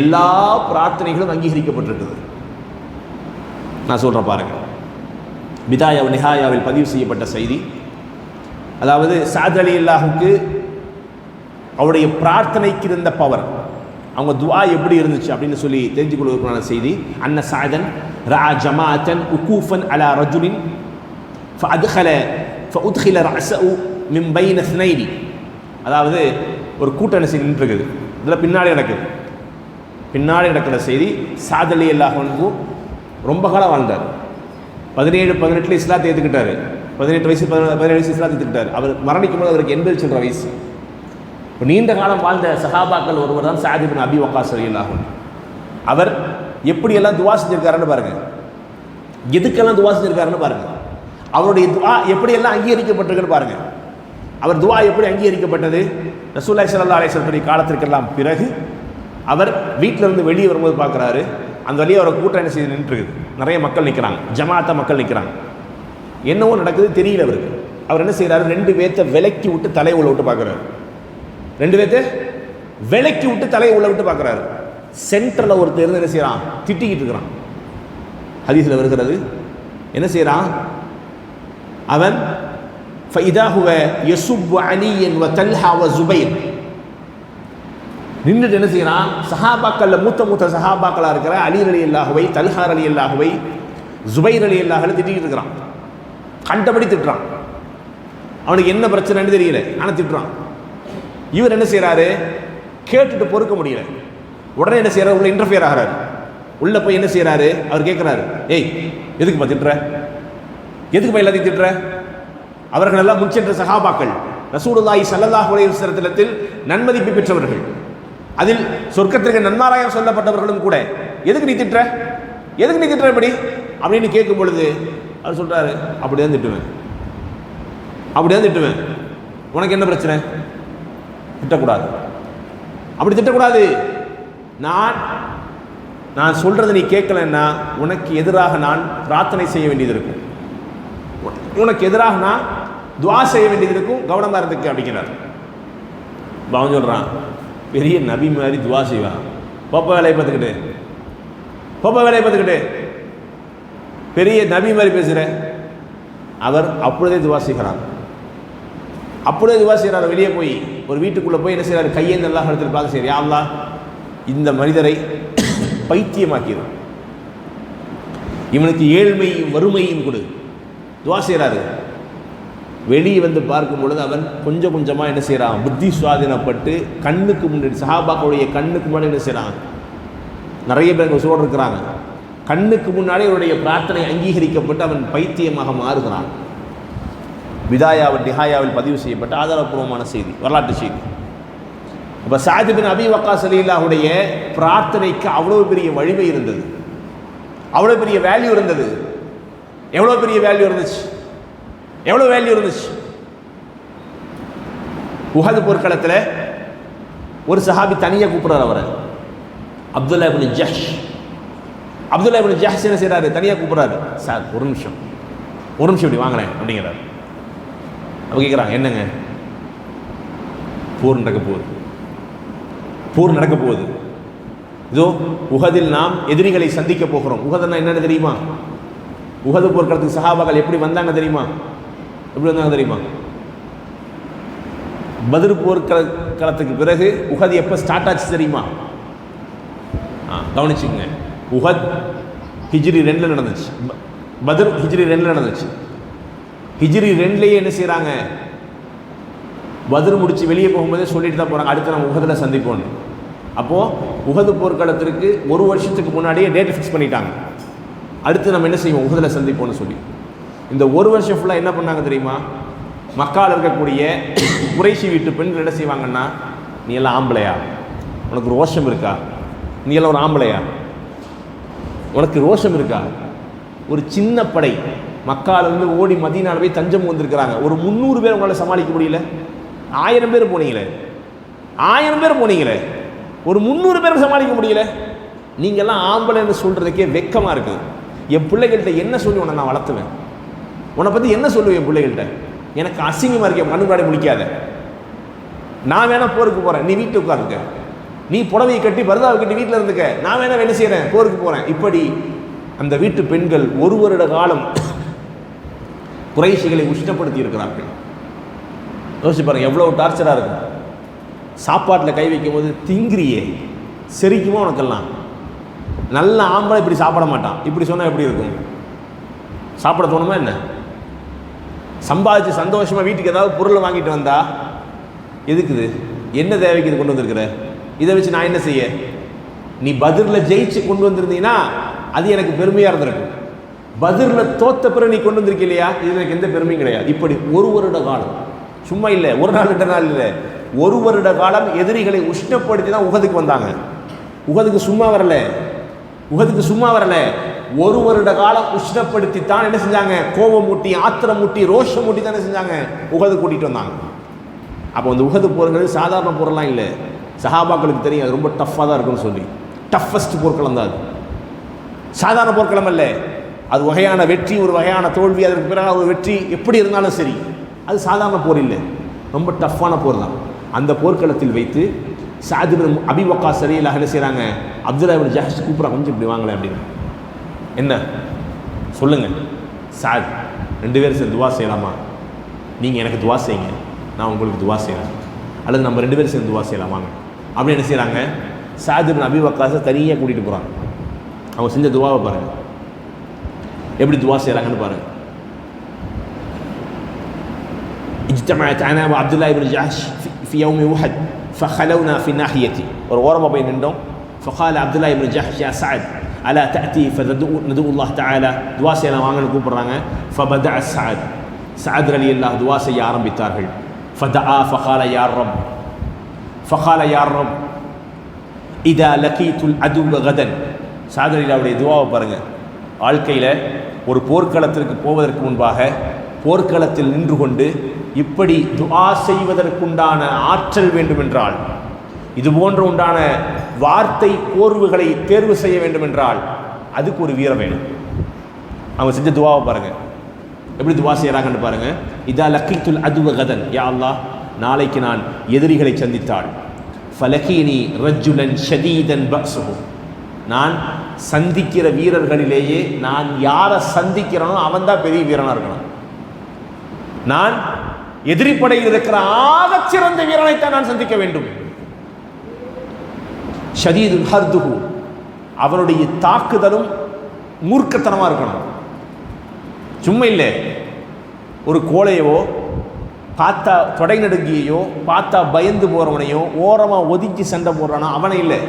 எல்லா பிரார்த்தனைகளும் அங்கீகரிக்கப்பட்டிருக்குது. நான் சொல்கிறேன் பாருங்கள். பிதாயா வ நிஹாயாவில் பதிவு செய்யப்பட்ட செய்தி, அதாவது ஸஅத் ரலியல்லாஹுக்கு அவருடைய பிரார்த்தனைக்கு இருந்த பவர், அவங்க துஆ எப்படி இருந்துச்சு அப்படின்னு சொல்லி தெரிஞ்சு கொள்வதற்கான செய்தி. அன்ன ஸஅதன் ரஅ ஜமாஅத்தன் உகூஃபன் அலா ரஜுலின் ஃபஉத்கில ரஅஸஹு மின் பைன இஸ்னைனி. அதாவது ஒரு கூட்டம் நின்றுருக்குது, இதில் பின்னாடி நடக்கிற செய்தி. ஸஅத் ரலியல்லாஹு அன்ஹு ரொம்ப காலம் வாழ்ந்தார். 17-18 இஸ்லாத்தை ஏற்றுக்கிட்டார். 18 வயசு 17 வயசு இஸ்லாத்தை ஏற்றுக்கிட்டார். அவர் மரணிக்கும் போது அவருக்கு 80 சில்லற வயசு. இப்போ நீண்ட காலம் வாழ்ந்த சஹாபாக்கள் ஒருவர் தான் ஸஅத் இப்னு அபீ வக்காஸ் ரலியல்லாஹு அன்ஹு. அவர் எப்படியெல்லாம் துஆ செஞ்சிருக்காருன்னு பாருங்கள், எதுக்கெல்லாம் துஆ செஞ்சிருக்காருன்னு பாருங்கள், அவருடைய துஆ எப்படியெல்லாம் அங்கீகரிக்கப்பட்டிருக்குன்னு பாருங்கள். அவர் துஆ எப்படி அங்கீகரிக்கப்பட்டது? ரசூலுல்லாஹி ஸல்லல்லாஹு அலைஹி வஸல்லம் காலத்திற்கெல்லாம் பிறகு அவர் வீட்டிலிருந்து வெளியே வரும்போது பார்க்குறாரு, அந்த வழியே அவரை கூட்டம் என்ன செய்து நின்றுருக்குது, நிறைய மக்கள் நிற்கிறாங்க, ஜமாஅத்தா மக்கள் நிற்கிறாங்க. என்னவோ நடக்குது தெரியல அவருக்கு. அவர் என்ன செய்கிறாரு, 2 பேர்த்தை விலக்கி விட்டு தலையை உள்ள விட்டு பார்க்குறாரு. 2 பேர்த்தை விலக்கி விட்டு தலையை உள்ள விட்டு பார்க்குறாரு. சென்டரில் ஒருத்தர் இருந்து என்ன செய்கிறான், திட்டிக்கிட்டு இருக்கிறான். ஹதீஸில் வருகிறது, என்ன செய்கிறான் அவன், ஃபஇதா ஹுவ யசுப்பு அலியன் வ தல்ஹா வ ஸுபைர். நின்றுட்டு என்ன செய்கிறான், சஹாபாக்களில் மூத்த சஹாபாக்களாக இருக்கிற அலி ரலியல்லாஹுவை, தல்ஹா ரலியல்லாஹுவை, ஸுபைர் ரலியல்லாஹுவை திட்டிக்கிட்டு இருக்கிறான். கண்டபடி திட்டுறான். அவனுக்கு என்ன பிரச்சனைன்னு தெரியல, ஆனால் திட்டுறான். இவர் என்ன செய்கிறாரு, கேட்டுட்டு பொறுக்க முடியல. உடனே என்ன செய்கிறார், உள்ள இன்டர்ஃபியர் ஆகிறாரு. உள்ளே போய் என்ன செய்கிறாரு, அவர் கேட்குறாரு, ஏய் எதுக்குப்பா திட்டுற, எதுக்குப்பா எல்லாத்தையும் திட்டுற? அவர்கள் எல்லாம் முன்சென்ற சஹாபாக்கள், ரசூலுல்லாஹி ஸல்லல்லாஹு அலைஹி வஸல்லத்தில் நன்மதிப்பு பெற்றவர்கள், அதில் சொர்க்கத்திற்கு நன்மாராயம் சொல்லப்பட்டவர்களும் கூட, எதுக்கு நீ திட்டுற, எதுக்கு நீ திட்டுற இப்படி அப்படின்னு கேட்கும் பொழுது அவர் சொல்கிறாரு, அப்படிதான் திட்டுவேன், அப்படிதான் திட்டுவேன். உனக்கு என்ன பிரச்சனை? திட்டக்கூடாது, அப்படி திட்டக்கூடாது. நான் சொல்கிறத நீ கேட்கலன்னா உனக்கு எதிராக நான் பிரார்த்தனை செய்ய வேண்டியது இருக்கும், உனக்கு எதிராக நான் துஆ செய்ய வேண்டியது இருக்கும், கவனமாக இருந்துக்கு அப்படிங்கிறார். அவன் சொல்கிறான், பெரிய நபி மாதிரி துஆ செய்வான், போப்ப வேலையை பார்த்துக்கிட்டு பெரிய நபி மாதிரி பேசுகிற. அவர் அப்பொழுதே துஆ செய்கிறார். வெளியே போய் ஒரு வீட்டுக்குள்ளே போய் என்ன செய்கிறார், கையேந்து அல்லாஹ் இடத்துல பார்க்க செய்கிறார், யா அல்லாஹ் இந்த மனிதரை பைத்தியமாக்கிடு, இவனுக்கு ஏழ்மையும் வறுமையும் கொடு, துஆ செய்கிறாரு. வெளியே வந்து பார்க்கும் பொழுது அவன் கொஞ்சம் கொஞ்சமாக என்ன செய்கிறான், புத்தி சுவாதீனப்பட்டு கண்ணுக்கு முன்னாடி, சஹாபாக்களுடைய கண்ணுக்கு முன்னாடி என்ன செய்கிறான், நிறைய பேர் உசுரோடு இருக்கிறாங்க, கண்ணுக்கு முன்னாடி அவருடைய பிரார்த்தனை அங்கீகரிக்கப்பட்டு அவன் பைத்தியமாக மாறுகிறான். பிதாயா வ நிஹாயாவில் பதிவு செய்யப்பட்ட ஆதாரப்பூர்வமான செய்தி, வரலாற்று செய்தி. அப்போ ஸஅத் இப்னு அபீ வக்காஸ் ரலியல்லாஹுடைய பிரார்த்தனைக்கு அவ்வளோ பெரிய வலிமை இருந்தது, அவ்வளோ பெரிய வேல்யூ இருந்தது. எவ்வளோ பெரிய வேல்யூ இருந்துச்சு, எவ்வளோ வேல்யூ இருந்துச்சு. உஹது போர்க்களத்தில் ஒரு சஹாபி தனியாக கூப்பிட்றாரு அவரை, அப்துல்லா இப்னு ஜஹ்ஷ் என்ன செய்கிறாரு, தனியாக கூப்பிட்றாரு. சார் ஒரு நிமிஷம் இப்படி வாங்கினேன் அப்படிங்கிறார். அப்போ கேட்குறாங்க, என்னங்க? போர் நடக்க போகுது, இதோ உஹதில் நாம் எதிரிகளை சந்திக்க போகிறோம். உஹதுன்னா என்னன்னு தெரியுமா? உஹது போர்க்களத்துக்கு சஹாபாக்கள் எப்படி வந்தாங்க தெரியுமா? பத்ர் போர்க்களத்துக்கு பிறகு உஹது எப்போ ஸ்டார்ட் ஆச்சு தெரியுமா? கவனிச்சுங்க. உஹத் ஹிஜ்ரி 2 நடந்துச்சு, பத்ர் ஹிஜ்ரி 2 நடந்துச்சு. ஹிஜ்ரி 2 என்ன செய்கிறாங்க, பத்ர் முடித்து வெளியே போகும்போதே சொல்லிட்டு தான் போகிறாங்க, அடுத்து நம்ம உஹதில் சந்திப்போம். அப்போது உஹது போர்க்களத்திற்கு 1 வருஷத்துக்கு முன்னாடியே டேட் ஃபிக்ஸ் பண்ணிட்டாங்க, அடுத்து நம்ம என்ன செய்வோம், உஹதில் சந்திப்போம்னு சொல்லி. இந்த ஒரு வருஷம் ஃபுல்லாக என்ன பண்ணாங்க தெரியுமா? மக்கால் இருக்கக்கூடிய குறைஷி வீட்டு பெண்கள் என்ன செய்வாங்கன்னா, நீ எல்லாம் ஆம்பளையா? உனக்கு ரோஷம் இருக்கா? நீ எல்லாம் ஒரு ஆம்பளையா? உனக்கு ரோஷம் இருக்கா? ஒரு சின்ன படை மக்காலிருந்து ஓடி மதீனால போய் தஞ்சம் வந்திருக்கிறாங்க. ஒரு 300 பேர் உங்களால் சமாளிக்க முடியல. 1000 பேர் போனீங்களே, 1000 பேர் போனீங்களே, ஒரு 300 பேர் சமாளிக்க முடியல. நீங்கள்லாம் ஆம்பளைன்னு சொல்கிறதுக்கே வெக்கமாக இருக்குது. என் பிள்ளைகள்கிட்ட என்ன சொல்லி உன்னை நான் வளர்த்துவேன்? உன்னை பற்றி என்ன சொல்லுவேன் என் பிள்ளைகள்கிட்ட? எனக்கு அசிங்கமாக இருக்க, கண்ணு முன்னாடி முடிக்காத. நான் வேணா போருக்கு போகிறேன், நீ வீட்டில் உட்காருக்க. நீ புடவையை கட்டி பரதாவை கட்டி வீட்டில் இருந்துக்க, நான் வேணா வேலை செய்கிறேன், போருக்கு போகிறேன். இப்படி அந்த வீட்டு பெண்கள் 1 வருட காலம் குறைஷிகளை உஷ்டப்படுத்தி இருக்கிறார்கள். யோசிச்சு பாருங்க, எவ்வளோ டார்ச்சராக இருக்கும். சாப்பாட்டில் கை வைக்கும் போது திங்கிரியே செரிக்குமோ உனக்கெல்லாம். நல்ல ஆம்பளை இப்படி சாப்பிட மாட்டான். இப்படி சொன்னால் எப்படி இருக்கும்? சாப்பிட தோணுமா என்ன? சம்பாதிச்சு சந்தோஷமாக வீட்டுக்கு ஏதாவது பொருளை வாங்கிட்டு வந்தா எதுக்குது? என்ன தேவைக்கு இது கொண்டு வந்திருக்கிற? இதை வச்சு நான் என்ன செய்ய? நீ பதிரில் ஜெயிச்சு கொண்டு வந்திருந்தீங்கன்னா அது எனக்கு பெருமையாக இருந்திருக்கும். பதிரில் தோத்த பிறகு நீ கொண்டு வந்திருக்க இல்லையா, இது எனக்கு எந்த பெருமையும் கிடையாது. இப்படி 1 வருட காலம், சும்மா இல்லை, ஒரு நாள் 2 நாள் இல்லை, 1 வருட காலம் எதிரிகளை உஷ்ணப்படுத்தி தான் உகதுக்கு வந்தாங்க. உகதுக்கு சும்மா வரல, உகதுக்கு சும்மா வரல, 1 வருட காலம் உஷ்ணப்படுத்தி தான் என்ன செஞ்சாங்க? கோபம் மூட்டி, ஆத்திரம் மூட்டி, ரோஷம் மூட்டி தான் என்ன செஞ்சாங்க? உகது கூட்டிகிட்டு வந்தாங்க. அப்போ அந்த உகது போருங்கிறது சாதாரண போரெல்லாம் இல்லை. சஹாபாக்களுக்கு தெரியும் அது ரொம்ப டஃப்பாக தான் இருக்குன்னு சொல்லி. டஃபஸ்ட் போர்க்களம் தான் அது, சாதாரண போர்க்களம் அல்ல. அது வகையான வெற்றி, ஒரு வகையான தோல்வி, அதற்கு பிறகு ஒரு வெற்றி, எப்படி இருந்தாலும் சரி, அது சாதாரண போர் இல்லை, ரொம்ப டஃப்பான போர் தான். அந்த போர்க்களத்தில் வைத்து சாத் இப்னு அபி வக்காஸ் ரலியல்லாஹு அன்ஹு என்ன செய்கிறாங்க? அப்துல்லா இப்னு ஜஹஷ் கூப்பிட்றாங்க, கொஞ்சம் இப்படி வாங்கலை அப்படின்னு. என்ன சொல்லுங்கள் சாத், 2 பேரும் சேர்ந்து துவா செய்யலாமா? நீங்கள் எனக்கு துவா செய்யுங்க, நான் உங்களுக்கு துவா செய்கிறேன், அல்லது நம்ம 2 பேரும் சேர்ந்து துவா செய்யலாமாங்க அப்படின்னு என்ன செய்கிறாங்க? சாத் இப்னு அபி வக்காஸை தனியாக கூட்டிகிட்டு போகிறாங்க. அவங்க செஞ்ச துவாவை பாருங்கள், எப்படி துவா செய்கிறாங்கன்னு பாருங்கள். اجتمعت انا وعبد الله بن جحش في يوم احد فخلونا في ناحيتي ورغم بين النوم فقال عبد الله بن جحش يا سعد الا تاتي فندعو الله تعالى دعاء செய்யனா வாங்கன்னு கூப்பிடுறாங்க. فبدع سعد رضي الله دعاء செய்ய ஆரம்பித்தார்கள். فدعا فقال يا رب اذا لقيت العدو غدا. سعد رضي الله துஆவை பாருங்க. வாழ்க்கையில் ஒரு போர்க்களத்திற்கு போவதற்கு முன்பாக போர்க்களத்தில் நின்று கொண்டு இப்படி துஆ செய்வதற்குண்டான ஆற்றல் வேண்டுமென்றால், இது போன்ற உண்டான வார்த்தை கோர்வுகளை தேர்வு செய்ய வேண்டுமென்றால் அதுக்கு ஒரு வீரம் வேணும். அவங்க செஞ்ச துஆவை பாருங்க, எப்படி துஆ செய்கிறாங்கன்னு பாருங்க. இதா லக்கீத்துல் அதுவ கதன், யா அல்லாஹ், நாளைக்கு நான் எதிரிகளை சந்தித்தாள், ஃபலகீனி ரஜுலன் ஷதீதன் பஸுஹு, நான் சந்திக்கிற வீரர்களிலேயே நான் யாரை சந்திக்கிறனோ அவன் தான் பெரிய வீரனாக இருக்கணும். நான் எதிரிப்படையில் இருக்கிற ஆகச் சிறந்த வீரனைத்தான் நான் சந்திக்க வேண்டும். ஷதீதுல் ஹர்துஹு, அவனுடைய தாக்குதலும் மூர்க்கத்தனமாக இருக்கணும். சும்மா இல்லை, ஒரு கோழையோ பார்த்தா தொடை நடுங்கியோ பார்த்தா பயந்து போகிறவனையோ ஓரமாக ஒதுக்கி சண்டை போடுறானோ அவனை இல்லை,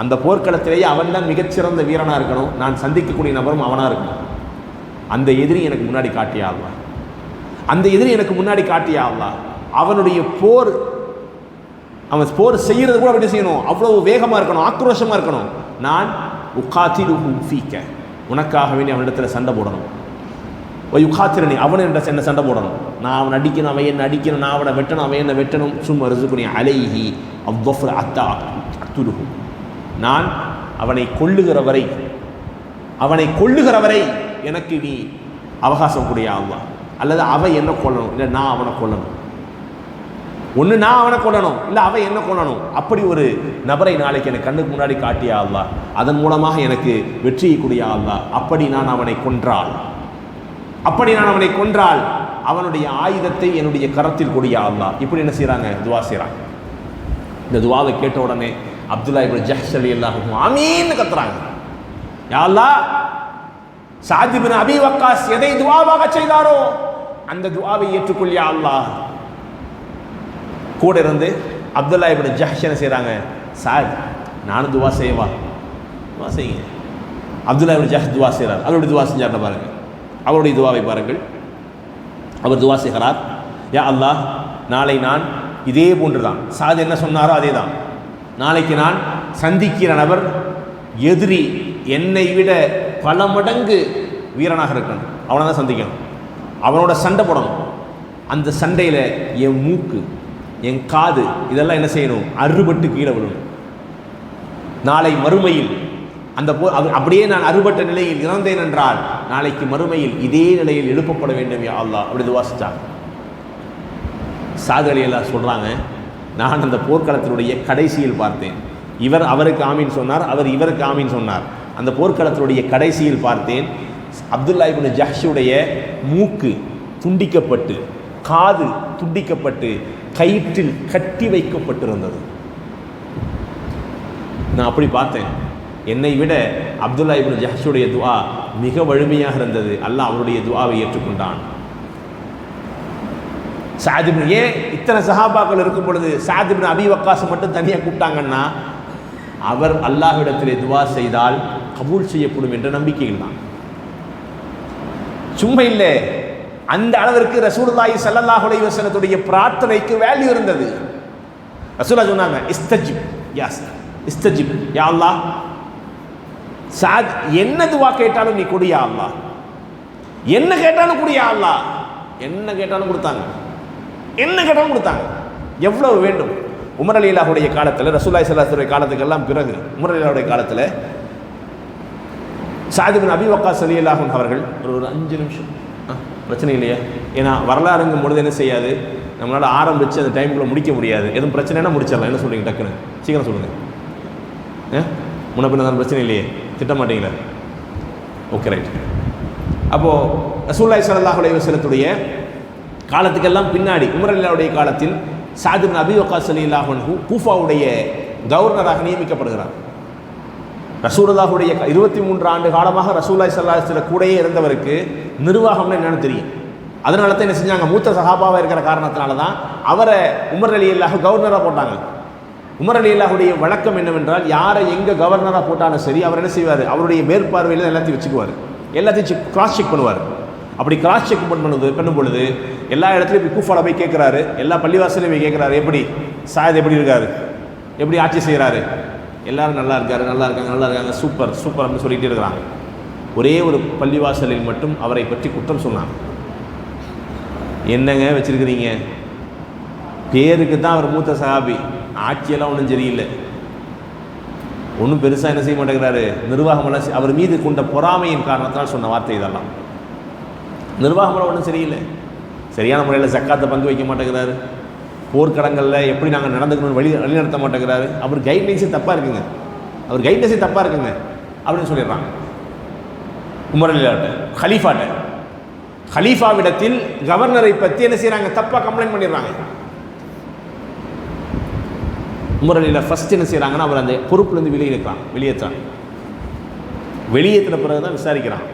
அந்த போர்க்களத்திலேயே அவன் தான் மிகச்சிறந்த வீரனாக இருக்கணும். நான் சந்திக்கக்கூடிய நபரும் அவனாக இருக்கணும். அந்த எதிரி எனக்கு முன்னாடி காட்டியா அல்லாஹ், அந்த எதிரி எனக்கு முன்னாடி காட்டியா அல்லாஹ். அவனுடைய போர், அவன் போர் செய்கிறது கூட எப்படி செய்யணும்? அவ்வளவு வேகமாக இருக்கணும், ஆக்ரோஷமாக இருக்கணும். நான் உகாத்திலுஹு ஃபீக்க, உனக்காக வேண்டி அவனிடத்தில் சண்டை போடணும். யுகாத்திரனி, அவன் என்ற என்ன சண்டை போடணும். நான் அவன் அடிக்கணும், அவன் என்ன அடிக்கணும், நான் அவனை வெட்டணும், அவன் என்ன வெட்டணும். சும்மா ரிசுகுனி அலைஹி அவ்வஃப்ர அத்தா அக்துலுஹு, நான் அவனை கொள்ளுகிற வரை எனக்கு நீ அவகாசம் கூடிய அல்லாஹ். அல்லது அவன் என்ன கொல்லணும், இல்லை நான் அவனை கொல்லணும். ஒன்று நான் அவனை கொல்லணும், இல்லை அவன் என்ன கொல்லணும். அப்படி ஒரு நபரை நாளைக்கு எனக்கு கண்ணுக்கு முன்னாடி காட்டியா அல்லாஹ், அதன் மூலமாக எனக்கு வெற்றியை கூடிய அல்லாஹ். அப்படி நான் அவனை கொன்றால் அவனுடைய ஆயுதத்தை என்னுடைய கரத்தில் கூடிய அல்லாஹ். இப்படி என்ன செய்கிறாங்க? துவா செய்கிறாங்க. இந்த துவாவை கேட்ட உடனே அப்துல்லா இப்னு ஜஹஷ் ரலியல்லாஹு அன்ஹு ஆமீன் கத்துறாங்க. யா அல்லாஹ், சாத் இப்னு அபி வக்காஸ் எதை துவாவாக செய்தாரோ அந்த துவாவை ஏற்றுக்கொள் யா அல்லாஹ். கூட இருந்து அப்துல்லா இப்னு ஜஹஷ் என்ன செய்கிறாங்க? சாத், நானும் துவா செய்யவா? துவா செய்யுங்க. அப்துல்லா இப்னு ஜஹஷ் துவா செய்கிறார். அவர் எப்படி துவா செஞ்சார்னு பாருங்க. அவருடைய துவாவை பாருங்கள். அவர் துவா செய்கிறார், யா அல்லாஹ், நாளை நான் இதே போன்று தான் சாத் என்ன சொன்னாரோ அதே தான். நாளைக்கு நான் சந்திக்கிற நபர் எதிரி என்னை விட பல மடங்கு வீரனாக இருக்கணும், அவனை தான் சந்திக்கணும், அவனோட சண்டை போடணும். அந்த சண்டையில் என் மூக்கு என் காது இதெல்லாம் என்ன செய்யணும், அறுபட்டு கீழே விழணும். நாளை மறுமையில் அந்த அப்படியே நான் அறுபட்ட நிலையில் இறந்தேன் என்றால் நாளைக்கு மறுமையில் இதே நிலையில் எழுப்பப்பட வேண்டும் யா அல்லாஹ் அப்படி துவாசிச்சாங்க. சாத் அலியல்லாஹ் சொல்கிறாங்க, நான் அந்த போர்க்களத்தினுடைய கடைசியில் பார்த்தேன். இவர் அவருக்கு ஆமீன் சொன்னார், அவர் இவருக்கு ஆமீன் சொன்னார். அந்த போர்க்களத்தினுடைய கடைசியில் பார்த்தேன், அப்துல்லா இப்னு ஜஹ்ஷுடைய மூக்கு துண்டிக்கப்பட்டு காது துண்டிக்கப்பட்டு கயிற்றில் கட்டி வைக்கப்பட்டிருந்தது. நான் அப்படி பார்த்தேன். என்னை விட அப்துல்லா இப்னு ஜஹ்ஷுடைய துஆ மிக வலிமையாக இருந்தது. அல்லாஹ் அவருடைய துஆவை ஏற்றுக்கொண்டான். சாத் இப்னு, ஏன் இத்தனை சஹாபாக்கள் இருக்கும் பொழுது சாத் இப்னு அபி வக்காஸ் மட்டும் தனியாக கூப்பிட்டாங்கன்னா, அவர் அல்லாஹ்விடத்திலே துஆ செய்தால் கபூல் செய்யப்படும் என்ற நம்பிக்கையில் தான். சும்மா இல்லை, அந்த அளவிற்கு ரசூலுல்லாஹி ஸல்லல்லாஹு அலைஹி வஸல்லத்துடைய பிரார்த்தனைக்கு வேல்யூ இருந்தது. ரசூலுல்லாஹ் சொன்னாங்க, இஸ்தஜிப் யாஸ் இஸ்தஜிப், யா அல்லாஹ், சாத் என்ன துவா கேட்டாலும் நீ கொடு யா அல்லாஹ், என்ன கேட்டாலும் கொடு யா அல்லாஹ். என்ன கேட்டாலும் கொடுத்தாங்க, என்ன கேட்டாலும் கொடுத்தாங்க. எவ்வளவு வேண்டும். உமர் ரலியல்லாஹுடைய காலத்தில், ரசூலுல்லாஹி ஸல்லல்லாஹு அலைஹி வஸல்லம் காலத்துக்கெல்லாம் பிறகு உமர் ரலியல்லாஹுடைய காலத்தில் சாத் இப்னு அபி வக்காஸ் ரலியல்லாஹு அன்ஹு அவர்கள் ஒரு 5 நிமிஷம் பிரச்சனை இல்லையா? ஏன்னா வரலாறுங்கும் பொழுது என்ன செய்யாது, நம்மளால் ஆரம்பித்து அந்த டைமுக்குள்ளே முடிக்க முடியாது. எதுவும் பிரச்சனைனா முடிச்சிடலாம். என்ன சொல்கிறீங்க? டக்குன்னு சீக்கிரம் சொல்லுங்கள். முன்ன பின்ன தான் பிரச்சனை இல்லையே, திட்ட மாட்டீங்களா? Okay, right. அப்போது ரசூலுல்லாஹி ஸல்லல்லாஹு அலைஹி வஸல்லத்துடைய காலத்துக்கெல்லாம் பின்னாடி உமர் ரலியல்லாஹுடைய காலத்தில் சாத் இப்னு அபி வக்காஸ் ரலியல்லாஹு அன்ஹு கூஃபாவுடைய கவர்னராக நியமிக்கப்படுகிறார். ரசூலுல்லாஹுடைய 23 ஆண்டு காலமாக ரசூலுல்லாஹி ஸல்லல்லாஹு அலைஹி வஸல்லம் கூடயே இருந்தவருக்கு நிர்வாகம்னு என்னன்னு தெரியும். அதனால தான் என்ன செஞ்சாங்க, மூத்த சஹாபாவாக இருக்கிற காரணத்தினால தான் அவரை உமர் ரலியல்லாஹு கவர்னராக போட்டாங்க. உமர் ரலியல்லாஹுடைய வழக்கம் என்னவென்றால், யாரை எங்கே கவர்னராக போட்டாலும் சரி, அவர் என்ன செய்வார், அவருடைய மேற்பார்வையில் எல்லாத்தையும் வச்சுக்குவார், எல்லாத்தையும் கிராஸ் செக் பண்ணுவார். அப்படி கிராஸ் செக் பண்ணும் பொழுது எல்லா இடத்துலையும் போய் கூஃபால போய் கேட்குறாரு, எல்லா பள்ளிவாசலையும் போய் கேட்குறாரு, எப்படி சாயத் எப்படி இருக்காரு, எப்படி ஆட்சி செய்கிறாரு, எல்லாரும் நல்லா இருக்காரு, நல்லா இருக்காங்க, நல்லா இருக்காங்க, சூப்பர் சூப்பர் அப்படின்னு சொல்லிகிட்டே இருக்கிறாங்க. ஒரே ஒரு பள்ளிவாசலில் மட்டும் அவரை பற்றி குற்றம் சொன்னாங்க. என்னங்க வச்சுருக்கிறீங்க, பேருக்கு தான் அவர் மூத்த சஹாபி, ஆட்சியெல்லாம் ஒன்றும் சரியில்லை, ஒன்றும் பெருசாக என்ன செய்ய மாட்டேங்கிறாரு, நிர்வாகமெல்லாம் அவர் மீது கொண்ட பொறாமையின் காரணத்தால் சொன்ன வார்த்தை இதெல்லாம். நிர்வாகமெல்லாம் ஒன்றும் சரியில்லை, சரியான முறையில் ஜக்காத்தை பங்கு வைக்க மாட்டேங்கிறாரு, போர்க்கடங்களில் எப்படி நாங்கள் நடந்துக்கணும்னு வழிநடத்த மாட்டேங்கிறாரு, அவர் கைட்லைன்ஸே தப்பாக இருக்குங்க, அவர் கைட்லைன்ஸே தப்பாக இருக்குங்க அப்படின்னு சொல்லிடுறாங்க. உமர் ரலியல்லாஹு ஹலீஃபாவிடத்தில் கவர்னரை பற்றி என்ன செய்கிறாங்க, தப்பாக கம்ப்ளைண்ட் பண்ணிடுறாங்க. உமர் ரலியல்லாஹு ஃபஸ்ட் என்ன செய்கிறாங்கன்னா, அவர் அந்த பொறுப்புலேருந்து வெளியேற்றாங்க. வெளியேற்றின பிறகு தான் விசாரிக்கிறாங்க.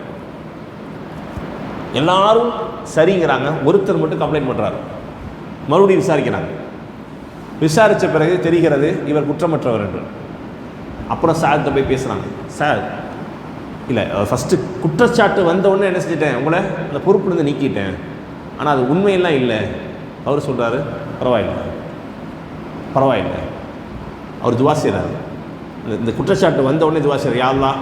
எல்லாரும் சரிங்கிறாங்க, ஒருத்தர் மட்டும் கம்ப்ளைண்ட் பண்ணுறாரு. மறுபடியும் விசாரிக்கிறாங்க. விசாரித்த பிறகு தெரிகிறது இவர் குற்றமற்றவர் என்று. அப்புறம் சார்கிட்ட போய் பேசுகிறாங்க, சார் இல்லை, ஃபஸ்ட்டு குற்றச்சாட்டு வந்த உடனே என்ன செஞ்சிட்டேன், உங்களை அந்த பொறுப்புலேருந்து நீக்கிட்டேன், ஆனால் அது உண்மையெல்லாம் இல்லை. அவர் சொல்கிறாரு, பரவாயில்லை. அவர் துவா செய்கிறார். இந்த குற்றச்சாட்டு வந்த உடனே துவா செய்கிறார், யா அல்லாஹ்,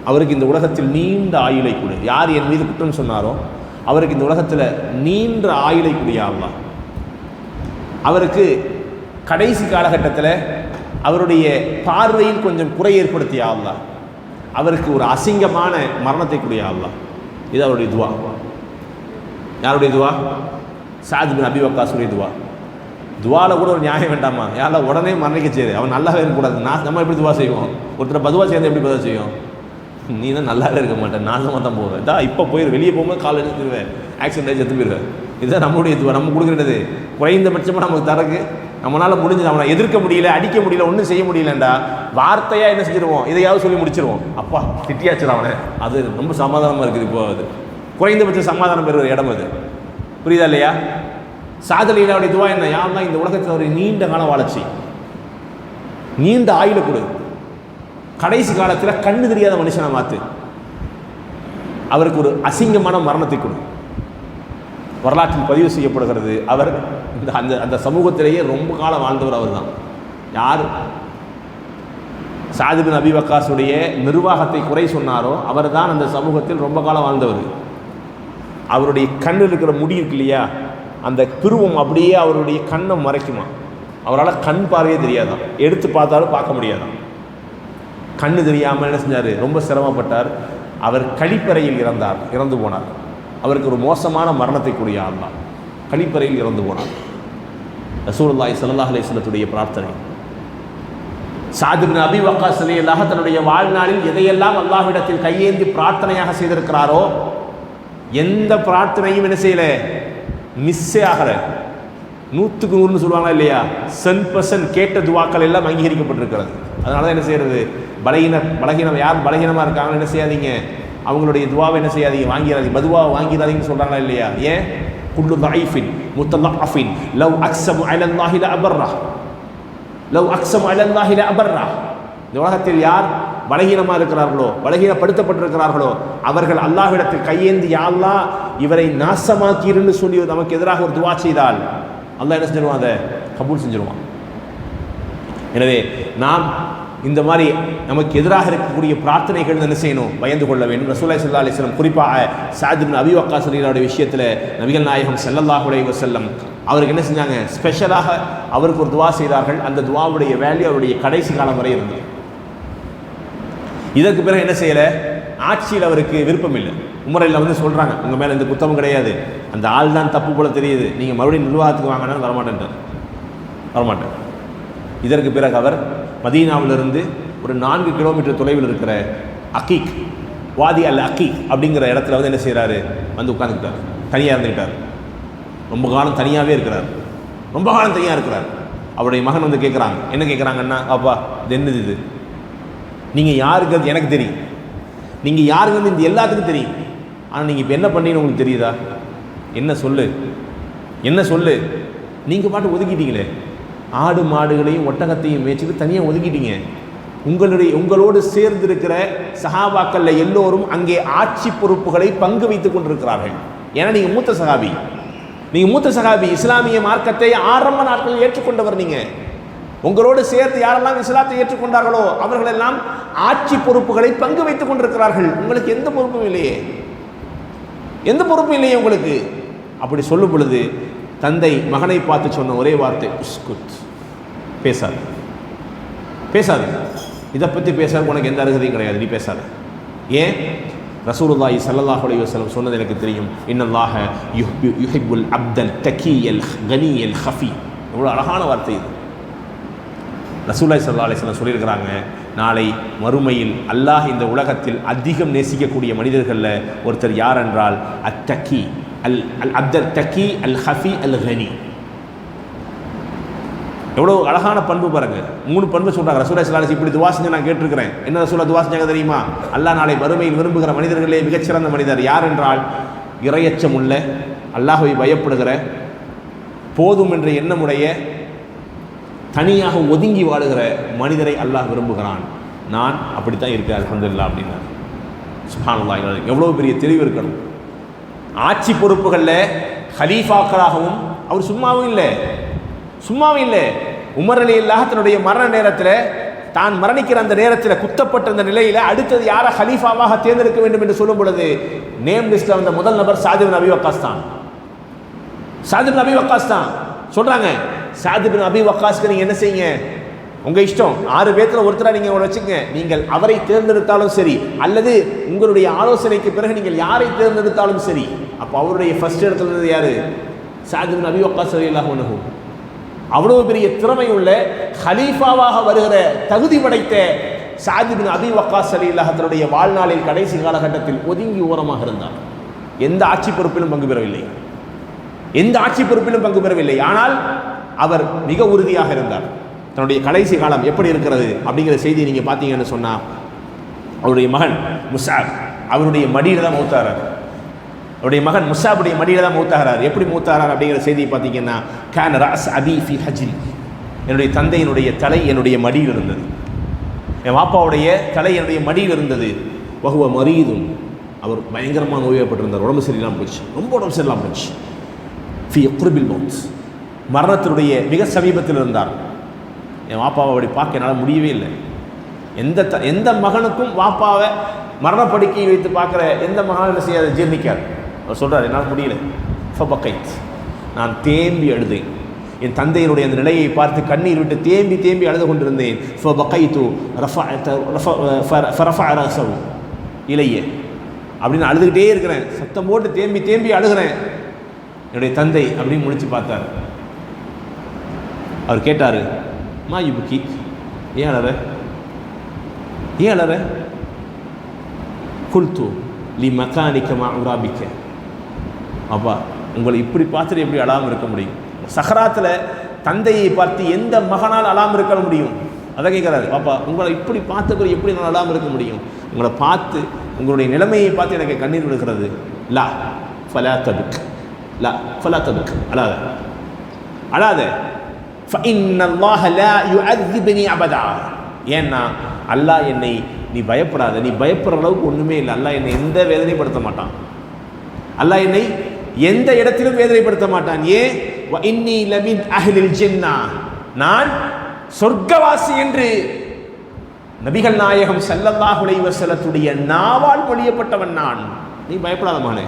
அவருக்கு இந்த உலகத்தில் நீண்ட ஆயுளை கொடு. யார் என் மீது குற்றம் சொன்னாரோ அவருக்கு இந்த உலகத்தில் நீண்ட ஆயுளை கொடு யா அல்லாஹ். அவருக்கு கடைசி காலகட்டத்தில் அவருடைய பார்வையில் கொஞ்சம் குறை ஏற்படுத்தியா அல்லாஹ், அவருக்கு ஒரு அசிங்கமான மரணத்தை கூடிய அல்லாஹ். இது அவருடைய துவா. யாருடைய துவா? சாத் பின் அபி வக்காஸுடைய துவா. துவாவில் கூட ஒரு நியாயம் வேண்டாமா? யாரெல்லாம் உடனே மரணிக்க செய்யுது, அவன் நல்லாவே இருக்கக்கூடாது. நம்ம எப்படி துவா செய்வோம்? ஒருத்தர் பதுவா சேர்ந்து எப்படி பதுவா செய்வோம்? நீ தான் நல்லாவே இருக்க மாட்டேன், நாசமாக தான் போவேன், இதான் இப்போ போயிரு, வெளியே போகும்போது கால் எடுத்துருவேன், ஆக்சிடென்ட் ஆகி செத்து போயிடுவேன். இதுதான் நம்மளுடைய துவா. நம்ம கொடுக்குறது குறைந்தபட்சமாக நமக்கு தரக்கு நம்மளால் முடிஞ்சது. அவனை எதிர்க்க முடியல, அடிக்க முடியல, ஒன்றும் செய்ய முடியலண்டா வார்த்தையாக என்ன செஞ்சிருவோம், இதையாவது சொல்லி முடிச்சிருவோம். அப்பா திட்டியாச்சு அவனை, அது ரொம்ப சமாதானமாக இருக்குது. இப்போ அது குறைந்தபட்சம் சமாதானம் பெறுற இடம் அது. புரியுதா இல்லையா? சாத் அலியல்லாஹுடைய துவா என்ன? யா அல்லாஹ், இந்த உலகத்தில் ஒரு நீண்ட காலம் வாழச்சி, நீண்ட ஆயுளை கொடு, கடைசி காலத்தில் கண்ணு தெரியாத மனுஷனை மாற்று. அவருக்கு ஒரு அசிங்கமான மரணத்தை கொடு. வரலாற்றில் பதிவு செய்யப்படுகிறது. அவர் அந்த அந்த சமூகத்திலேயே ரொம்ப காலம் வாழ்ந்தவர் அவர் தான். யார் சாத் பின் அபி வக்காஸுடைய நிர்வாகத்தை குறை சொன்னாரோ அவர் தான் அந்த சமூகத்தில் ரொம்ப காலம் வாழ்ந்தவர். அவருடைய கண்ணில் இருக்கிற முடி இருக்கு இல்லையா, அந்த பிருவம் அப்படியே அவருடைய கண்ணை மறைக்குமா. அவரால் கண் பார்வையே தெரியாதான், எடுத்து பார்த்தாலும் பார்க்க முடியாதான். கண்ணு தெரியாமல் என்ன செஞ்சார், ரொம்ப சிரமப்பட்டார். அவர் கழிப்பறையில் இறந்து போனார். அவருக்கு ஒரு மோசமான மரணத்தை கூடிய அல்லாஹ் கழிப்பறையில் இறந்து போனார். ரசூலுல்லாஹி ஸல்லல்லாஹு அலைஹி வஸல்லத்துடைய பிரார்த்தனை. சாத் பின் அபி வக்காஸ் ரலியல்லாஹு தன்னுடைய வாழ்நாளில் எதையெல்லாம் அல்லாஹ்விடத்தில் கையேந்தி பிரார்த்தனையாக செய்திருக்கிறாரோ எந்த பிரார்த்தனையும் என்ன செய்யல, மிஸ்ஸே ஆகலை. 100க்கு 100ன்னு சொல்லுவாங்க இல்லையா, 100% கேட்ட துவாக்கள் எல்லாம் அங்கீகரிக்கப்பட்டிருக்கிறது. அதனால தான் என்ன செய்யறது, பலகீனம் யார் பலகீனமாக இருக்காங்கன்னு என்ன செய்யாதீங்க, அவங்களுடைய துவாவை என்ன செய்யாதீங்க, வாங்கிறாதீங்க, பதுவாவை வாங்கிறாதீங்கன்னு சொல்கிறாங்களா இல்லையா. ஏன் குல்லு தைஃபின் முத்தலஃபின் லவ் அக்ஸமு அலல்லாஹி லஅபர்ரா, லவ் அக்ஸமு அலல்லாஹி லஅபர்ரா. இந்த உலகத்தில் யார் பலகீனமாக இருக்கிறார்களோ, பலகீனப்படுத்தப்பட்டிருக்கிறார்களோ அவர்கள் அல்லாஹ்விடத்தில் கையேந்தி யா அல்லாஹ் இவரை நாசமாக்கிருன்னு சொல்லி நமக்கு எதிராக ஒரு துவா செய்தால் அல்லாஹ் என்ன செஞ்சிருவான், அதை கபூல் செஞ்சிருவான். எனவே நாம் இந்த மாதிரி நமக்கு எதிராக இருக்கக்கூடிய பிரார்த்தனைகள் என்ன செய்யணும், பயந்து கொள்ள வேண்டும். ரசூலுல்லாஹி ஸல்லல்லாஹு அலைஹி வஸல்லம் குறிப்பாக சாத் பின் அபி வக்காஸ் ரலியல்லாஹு விஷயத்தில் நபிகள் நாயகம் ஸல்லல்லாஹு அலைஹி வஸல்லம் அவருக்கு என்ன செஞ்சாங்க, ஸ்பெஷலாக அவருக்கு ஒரு துவா செய்தார்கள். அந்த துவாவுடைய வேல்யூ அவருடைய கடைசி காலம் வரை இருந்தது. இதற்கு பிறகு என்ன செய்யலை, ஆட்சியில் அவருக்கு விருப்பம் இல்லை. உமரில் வந்து சொல்கிறாங்க, உங்கள் மேலே இந்த குத்தமும் கிடையாது, அந்த ஆள் தான் தப்பு போல தெரியுது, நீங்கள் மறுபடியும் நிர்வாகத்துக்கு வாங்கினாலும் வரமாட்டேன். இதற்கு பிறகு அவர் மதீனாவிலிருந்து ஒரு 4 கிலோமீட்டர் தொலைவில் இருக்கிற அகீக், வாதி அல் அகீக் அப்படிங்கிற இடத்துல வந்து என்ன செய்கிறாரு, வந்து உட்காந்துக்கிட்டார், தனியாக இருந்துக்கிட்டார். ரொம்ப காலம் தனியாகவே இருக்கிறார். அவருடைய மகன் வந்து கேட்குறாங்க, என்ன கேட்குறாங்கன்னா, அப்பா இது என்னது, இது நீங்கள் யாருக்கு எனக்கு தெரியும், நீங்கள் யாருக்கு இந்த எல்லாத்துக்கும் தெரியும், ஆனால் நீங்கள் இப்போ என்ன பண்ணீங்கன்னு உங்களுக்கு தெரியுதா, என்ன சொல்லு நீங்கள் பாட்டு ஒதுக்கிட்டீங்களே, ஆடு மாடுகளையும் ஒட்டகத்தையும் மேய்ச்சிட்டு தனியாக ஒதுக்கிட்டீங்க. உங்களோடு சேர்ந்திருக்கிற சஹாபாக்களில் எல்லோரும் அங்கே ஆட்சி பொறுப்புகளை பங்கு வைத்துக் கொண்டிருக்கிறார்கள். ஏன்னா நீங்கள் மூத்த சஹாபி, இஸ்லாமிய மார்க்கத்தை ஆரம்ப நாட்களில் ஏற்றுக்கொண்டவர். நீங்கள் உங்களோடு சேர்த்து யாரெல்லாம் இஸ்லாத்தை ஏற்றுக்கொண்டார்களோ அவர்களெல்லாம் ஆட்சி பொறுப்புகளை பங்கு வைத்துக் கொண்டிருக்கிறார்கள். உங்களுக்கு எந்த பொறுப்பும் இல்லையே உங்களுக்கு. அப்படி சொல்லும் பொழுது தந்தை மகனை பார்த்து சொன்ன ஒரே வார்த்தை, உஸ்குத், பேசாது, இதை பற்றி பேச உனக்கு எந்த அருகதையும் கிடையாது, நீ பேசாத. ஏன், ரசூலுல்லாஹி ஸல்லல்லாஹு அலைஹி வஸல்லம் சொன்னது எனக்கு தெரியும், இன்னல்லாஹ யுஹிப்புல் அப்தல் தகியல் கனியல் ஹஃபி. எவ்வளோ அழகான வார்த்தை இது. ரசூலுல்லாஹி ஸல்லல்லாஹு அலைஹி வஸல்லம் சொல்லியிருக்கிறாங்க, நாளை மறுமையில் அல்லாஹ் இந்த உலகத்தில் அதிகம் நேசிக்கக்கூடிய மனிதர்களில் ஒருத்தர் யார் என்றால் அத்தகி அல் அப்தல் தகி அல் ஹஃபி அல் கனி. எவ்வளோ அழகான பண்பு பாருங்க. 3 பண்பு சொல்கிறாங்க ரசூலுல்லாஹி ஸல்லல்லாஹு அலைஹி வஸல்லம். இப்படி துவா செஞ்சு நான் கேட்டிருக்கிறேன். என்ன ரசூலுல்லாஹ் துவா செஞ்சாங்க தெரியுமா, அல்லாஹ் நாளை மறுமையில் விரும்புகிற மனிதர்களே மிகச்சிறந்த மனிதர் யார் என்றால் இறையச்சம் உள்ள, அல்லாஹ்வை பயப்படுகிற, போதும் என்ற எண்ணமுடைய, தனியாக ஒதுங்கி வாழுகிற மனிதரை அல்லாஹ் விரும்புகிறான். நான் அப்படித்தான் இருக்கேன் அல்ஹம்துலில்லாஹ் அப்படின்னார். சுப்ஹானல்லாஹ், எவ்வளோ பெரிய தெளிவு இருக்கணும். ஆட்சி பொறுப்புகளில் ஹலீஃபாக்களாகவும் அவர் சும்மாவும் இல்லை. உமர் ரலியல்லாஹு தன்னுடைய மரண நேரத்தில், தான் மரணிக்கிற அந்த நேரத்தில், குத்தப்பட்ட அந்த நிலையில் அடுத்தது யாரை ஹலீஃபாவாக தேர்ந்தெடுக்க வேண்டும் என்று சொல்லும் பொழுது நேம் லிஸ்ட்டில் வந்த முதல் நபர் சாத் பின் அபி வக்காஸ் தான். சொல்கிறாங்க, சாத் பின் அபி வக்காஸ்க்கு நீங்கள் என்ன செய்யுங்க, உங்கள் இஷ்டம், 6 பேர்த்தில் ஒருத்தராக நீங்கள் வச்சுங்க, நீங்கள் அவரை தேர்ந்தெடுத்தாலும் சரி, அல்லது உங்களுடைய ஆலோசனைக்கு பிறகு நீங்கள் யாரை தேர்ந்தெடுத்தாலும் சரி. அப்போ அவருடைய ஃபர்ஸ்ட் இடத்துல இருந்தது யார், சாத் பின் அபி வக்காஸ் ரலியல்லாஹு அன்ஹு. அவ்வளோ பெரிய திறமை உள்ள ஹலீஃபாவாக வருகிற தகுதி படைத்த சாத் பின் அபி வக்காஸ் ரலியல்லாஹு தன்னுடைய வாழ்நாளில் கடைசி காலகட்டத்தில் ஒதுங்கி ஓரமாக இருந்தார். எந்த ஆட்சி பொறுப்பிலும் பங்கு பெறவில்லை. ஆனால் அவர் மிக உறுதியாக இருந்தார். தன்னுடைய கடைசி காலம் எப்படி இருக்கிறது அப்படிங்கிற செய்தியை நீங்கள் பார்த்தீங்கன்னு சொன்னால், அவருடைய மகன் முஸாப் அவருடைய மடியில் தான் மௌத்தாகிறார். எப்படி மௌத்தாகிறார் அப்படிங்கிற செய்தியை பார்த்தீங்கன்னா, கான ரஅஸ் அபி ஃபி ஹஜ்ரி, என்னுடைய தந்தையினுடைய தலை என்னுடைய மடியில் இருந்தது, என் வாப்பாவுடைய தலை என்னுடைய மடியில் இருந்தது. வஹுவ மரீதுன், அவர் பயங்கரமாக நோய்வாய்ப்பட்டிருந்தார், உடம்பு சரியில்லாமல் போச்சு, ரொம்ப உடம்பு சரியில்லாமல் போச்சு. ஃபி குர்பில் மவுத், மரணத்தினுடைய மிக சமீபத்தில் இருந்தார். என் வாப்பாவை அப்படி பார்க்க என்னால் முடியவே இல்லை. எந்த மகனுக்கும் வாப்பாவை மரணப்படுக்கையை வைத்து பார்க்குற எந்த மகனும் என்ன செய்யாத ஜீர்ணிக்கார். அவர் சொல்கிறார், என்னால் முடியல. ஃபபக்கைத், நான் தேம்பி அழுதேன். என் தந்தையினுடைய அந்த நிலையை பார்த்து கண்ணீர் விட்டு தேம்பி தேம்பி அழுது கொண்டிருந்தேன். ஃபபக்கைத்து ரஃபஅ இலையே அப்படின்னு அழுதுகிட்டே இருக்கிறேன், சத்தம் போட்டு தேம்பி தேம்பி அழுகிறேன். என்னுடைய தந்தை அப்படின்னு முடிச்சு பார்த்தார். அவர் கேட்டார், மா யுபுக்கி, ஏன் அழற, ஏன் அழற? குல்து லி மக்கானிக்க மா உராபிக்க, அப்பா உங்களை இப்படி பார்த்துட்டு எப்படி அழாமல் இருக்க முடியும்? சஹராத்தில் தந்தையை பார்த்து எந்த மகனால் அழாமல் இருக்க முடியும்? அதை கேட்குறாரு. பாப்பா உங்களை இப்படி பார்த்து எப்படி நான் அழாமல் இருக்க முடியும்? உங்களை பார்த்து உங்களுடைய நிலைமையை பார்த்து எனக்கு கண்ணீர் விடுகிறது. லா ஃபலா தபுக், லா ஃபலா தபுக், அழாத அழாத. ஃபஇன்னல்லாஹ லா யுஅذிபுனி அபதா, ஏன்னா அல்லாஹ் என்னை, நீ பயப்படாத, நீ பயப்படுற அளவுக்கு ஒன்றுமே இல்லை. அல்லாஹ் என்னை எந்த வேதனைப்படுத்த மாட்டான். அல்லாஹ் என்னை எந்த இடத்திலும் வேதனைப்படுத்த மாட்டான். ஏன்? வ இன்னி லமின் அஹ்லில் ஜன்னah, நான் சொர்க்கவாசி என்று நபிகள் நாயகம் ஸல்லல்லாஹு அலைஹி வஸல்லத்துடைய நாவால் மொழியப்பட்டவன் நான். நீ பயப்படாத மகனே,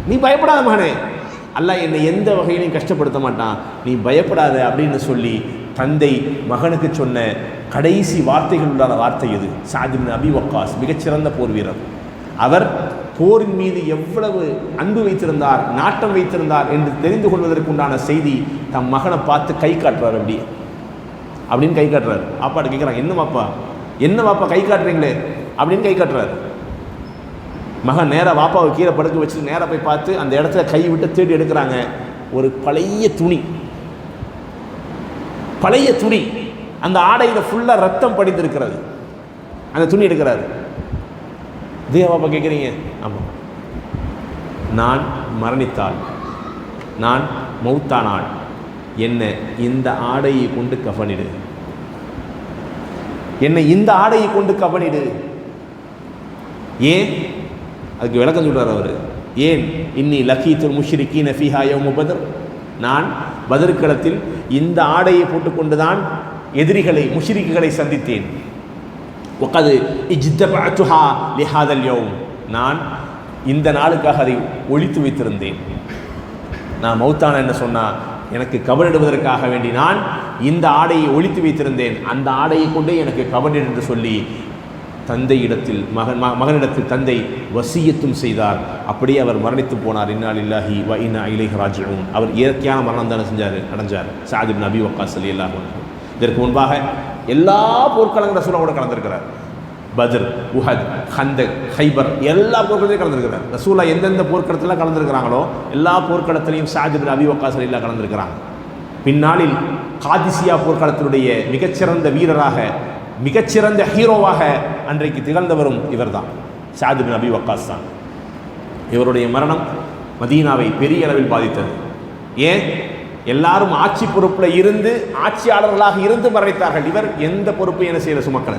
நீ பயப்படாத மகனே, அல்லாஹ் என்னை எந்த வகையிலையும் கஷ்டப்படுத்த மாட்டான், நீ பயப்படாத அப்படின்னு சொல்லி தந்தை மகனுக்கு சொன்ன கடைசி வார்த்தைகள் உண்டான வார்த்தை இது. சஅத் இப்னு அபி வக்காஸ் மிகச்சிறந்த போர் வீரர். அவர் போரின் மீது எவ்வளவு அன்பு வைத்திருந்தார், நாட்டம் வைத்திருந்தார் என்று தெரிந்து கொள்வதற்குண்டான செய்தி தம் மகனை பார்த்து கை காட்டுறார். அப்படின்னு கை காட்டுறாரு. அப்பாட்ட கேட்குறாங்க, என்ன வாப்பா கை காட்டுறீங்களே அப்படின்னு கை காட்டுறாரு. மகன் நேராக வாப்பாவை கீழே படுக்க வச்சுட்டு நேராக போய் பார்த்து அந்த இடத்துல கை விட்டு தேடி எடுக்கிறாங்க. ஒரு பழைய துணி, அந்த ஆடையில் ஃபுல்லாக ரத்தம் படித்திருக்கிறது. அந்த துணி எடுக்கிறாரு. இதே வாப்பா கேட்குறீங்க? ஆமாம், நான் மரணித்தால், நான் மௌத்தானால் என்ன இந்த ஆடையை கொண்டு கஃனிடு, என்னை இந்த ஆடையை கொண்டு கஃனிடு. ஏன்? அதுக்கு விளக்கம் சொல்றார் அவர். ஏன்? இன்னி லகீத்துல் முஷ்ரிகீன ஃபீஹா யௌம பத்ர், நான் பத்ருக்களத்தில் இந்த ஆடையை போட்டுக்கொண்டுதான் எதிரிகளை, முஷ்ரிக்குகளை சந்தித்தேன். வகத் இஜ்தபஅதுஹா லிஹாதல் யௌம், நான் இந்த நாளுக்காக அதை ஒழித்து வைத்திருந்தேன். நான் மௌத்தான என்ன சொன்னால் எனக்கு கபனிடுவதற்காக வேண்டி நான் இந்த ஆடையை ஒழித்து வைத்திருந்தேன், அந்த ஆடையை கொண்டே எனக்கு கபனிடு என்று சொல்லி தந்தையிடத்தில் மகனிடத்தில் தந்தை வசியத்தும் செய்தார். அப்படியே அவர் மரணித்து போனார். இன்னா லில்லாஹி வ இன்னா இலைஹி ராஜிஊன். அவர் இயற்கையான மரணம் தானே அடைஞ்சார். சஅத் இப்னு அபி வக்காஸ் ரலியல்லாஹு அன்ஹு. இதற்கு முன்பாக எல்லா போர்க்களங்களும் ரசூலோட கலந்திருக்கிறார். பத்ர், உஹத், ஹந்தக், ஹைபர் எல்லா போர்க்களத்திலையும் கலந்துருக்கிறார். ரசூலா எந்தெந்த போர்க்களத்தில் கலந்துருக்கிறாங்களோ எல்லா போர்க்களத்திலையும் சஅத் இப்னு அபி வக்காஸ் ரலியல்லாஹு கலந்துருக்கிறாங்க. பின்னாளில் காதிசியா போர்க்களத்தினுடைய மிகச்சிறந்த வீரராக, மிகச்சிறந்த ஹீரோவாக அன்றைக்கு திகழ்ந்தவரும் இவர்தான், சஅத் இப்னு அபி வக்காஸ் தான். இவருடைய மரணம் மதீனாவை பெரிய அளவில் பாதித்தது. ஏன்? எல்லாரும் ஆட்சி பொறுப்பில் இருந்து, ஆட்சியாளர்களாக இருந்து மரணித்தார்கள். இவர் எந்த பொறுப்பையும் என்ன செய்யல, சுமக்கல.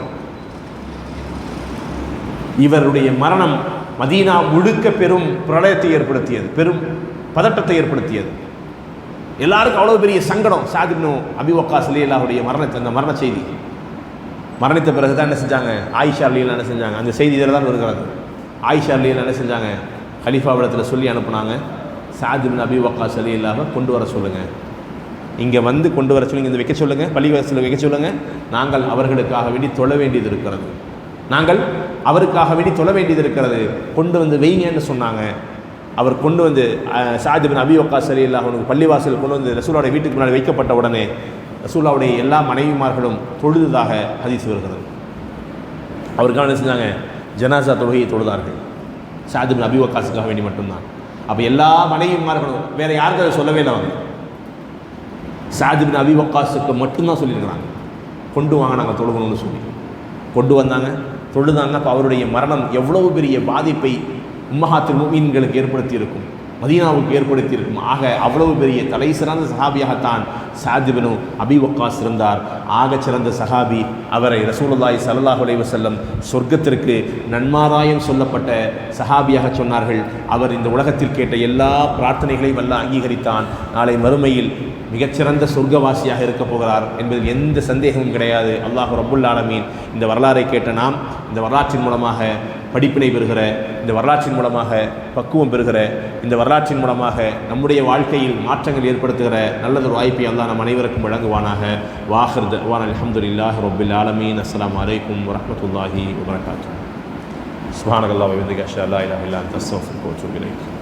இவருடைய மரணம் மதீனா முழுக்க பெரும் பிரளயத்தை ஏற்படுத்தியது, பெரும் பதட்டத்தை ஏற்படுத்தியது. எல்லாருக்கும் அவ்வளோ பெரிய சங்கடம். சஅத் இப்னு அபி வக்காஸ் ரலியல்லாஹுடைய அந்த மரண செய்தி மரணித்த பிறகு தான் என்ன செஞ்சாங்க, ஆயிஷா ரலியல்லாஹு என்ன செஞ்சாங்க, அந்த செய்தி இதில் தான் வருகிறது. ஆயிஷா ரலியல்லாஹு என்ன செஞ்சாங்க, கலீஃபாவிடத்தில் சொல்லி அனுப்புனாங்க, சஅத் இப்னு அபி வக்காஸ் ரலியல்லாஹு கொண்டு வர சொல்லுங்கள், இங்கே வந்து கொண்டு வர சொல்லி இங்கே வைக்க சொல்லுங்கள், பள்ளிவாசலில் வைக்க சொல்லுங்கள், நாங்கள் அவர்களுக்காக வேண்டி தொழ வேண்டியது இருக்கிறது, நாங்கள் அவருக்காக வேண்டி தொழ வேண்டியது இருக்கிறது, கொண்டு வந்து வைங்கன்னு சொன்னாங்க. அவர் கொண்டு வந்து சஅத் இப்னு அபி வக்காஸ் ரலியல்லாஹு அன்ஹு பள்ளிவாசல் கொண்டு வந்து ரசூலுடைய வீட்டுக்கு முன்னாடி வைக்கப்பட்ட உடனே ரசூலுடைய எல்லா மனைவிமார்களும் தொழுததாக ஹதீஸ் வருகிறது. அவருக்காக என்ன செஞ்சாங்க, ஜனாசா தொழுகையை தொழுதார்கள். சஅத் இப்னு அபி வக்காஸுக்காக வேண்டி மட்டும்தான். அப்போ எல்லா மனைவிமார்களும், வேறு யாருக்கும் அதை சொல்லவே இல்லை. அவங்க சஅத் இப்னு அபி வக்காஸுக்கு மட்டும்தான் சொல்லியிருக்கிறாங்க, கொண்டு வாங்க நாங்கள் தொழுகணும்னு சொல்லி கொண்டு வந்தாங்க, தொழுதாங்க. அப்போ அவருடைய மரணம் எவ்வளவு பெரிய பாதிப்பை உம்மஹாத்துல் முஃமினீன்களுக்கு ஏற்படுத்தி இருக்கும், மதீனாவுக்கு ஏற்படுத்தி இருக்கும். ஆக அவ்வளவு பெரிய தலை சிறந்த சஹாபியாகத்தான் சாத் இப்னு அபி வக்காஸ் இருந்தார். ஆகச்சிறந்த சஹாபி. அவரை ரசூலுல்லாஹி ஸல்லல்லாஹு அலைஹி வஸல்லம் சொர்க்கத்திற்கு நன்மாராயம் சொல்லப்பட்ட சஹாபியாக சொன்னார்கள். அவர் இந்த உலகத்தில் கேட்ட எல்லா பிரார்த்தனைகளையும் அல்லாஹ் அங்கீகரித்தான். நாளை மறுமையில் மிகச்சிறந்த சொர்க்கவாசியாக இருக்க போகிறார் என்பதில் எந்த சந்தேகமும் கிடையாது. அல்லாஹ் ரப்புல் ஆலமீன் இந்த வரலாறை கேட்ட நாம் இந்த வரலாற்றின் மூலமாக படிப்பினை பெறுகிற, இந்த வரலாற்றின் மூலமாக பக்குவம் பெறுகிற, இந்த வரலாற்றின் மூலமாக நம்முடைய வாழ்க்கையில் மாற்றங்கள் ஏற்படுத்துகிற நல்லதொரு வாய்ப்பை அல்லாஹ் நம் அனைவருக்கும் வழங்குவானாக. வாஹிர் தஅவானா அல்ஹம்துலில்லாஹி ரப்பில் ஆலமீன். அஸ்ஸலாமு அலைக்கும் வரஹ்மத்துல்லாஹி வபரகாத்துஹு. சுப்ஹானல்லாஹி வ பிஹம்திஹி அஷ்ஹது அல்லா இலாஹா இல்லா அன்த அஸ்தக்ஃபிருக வ அத்தூபு இலைக்.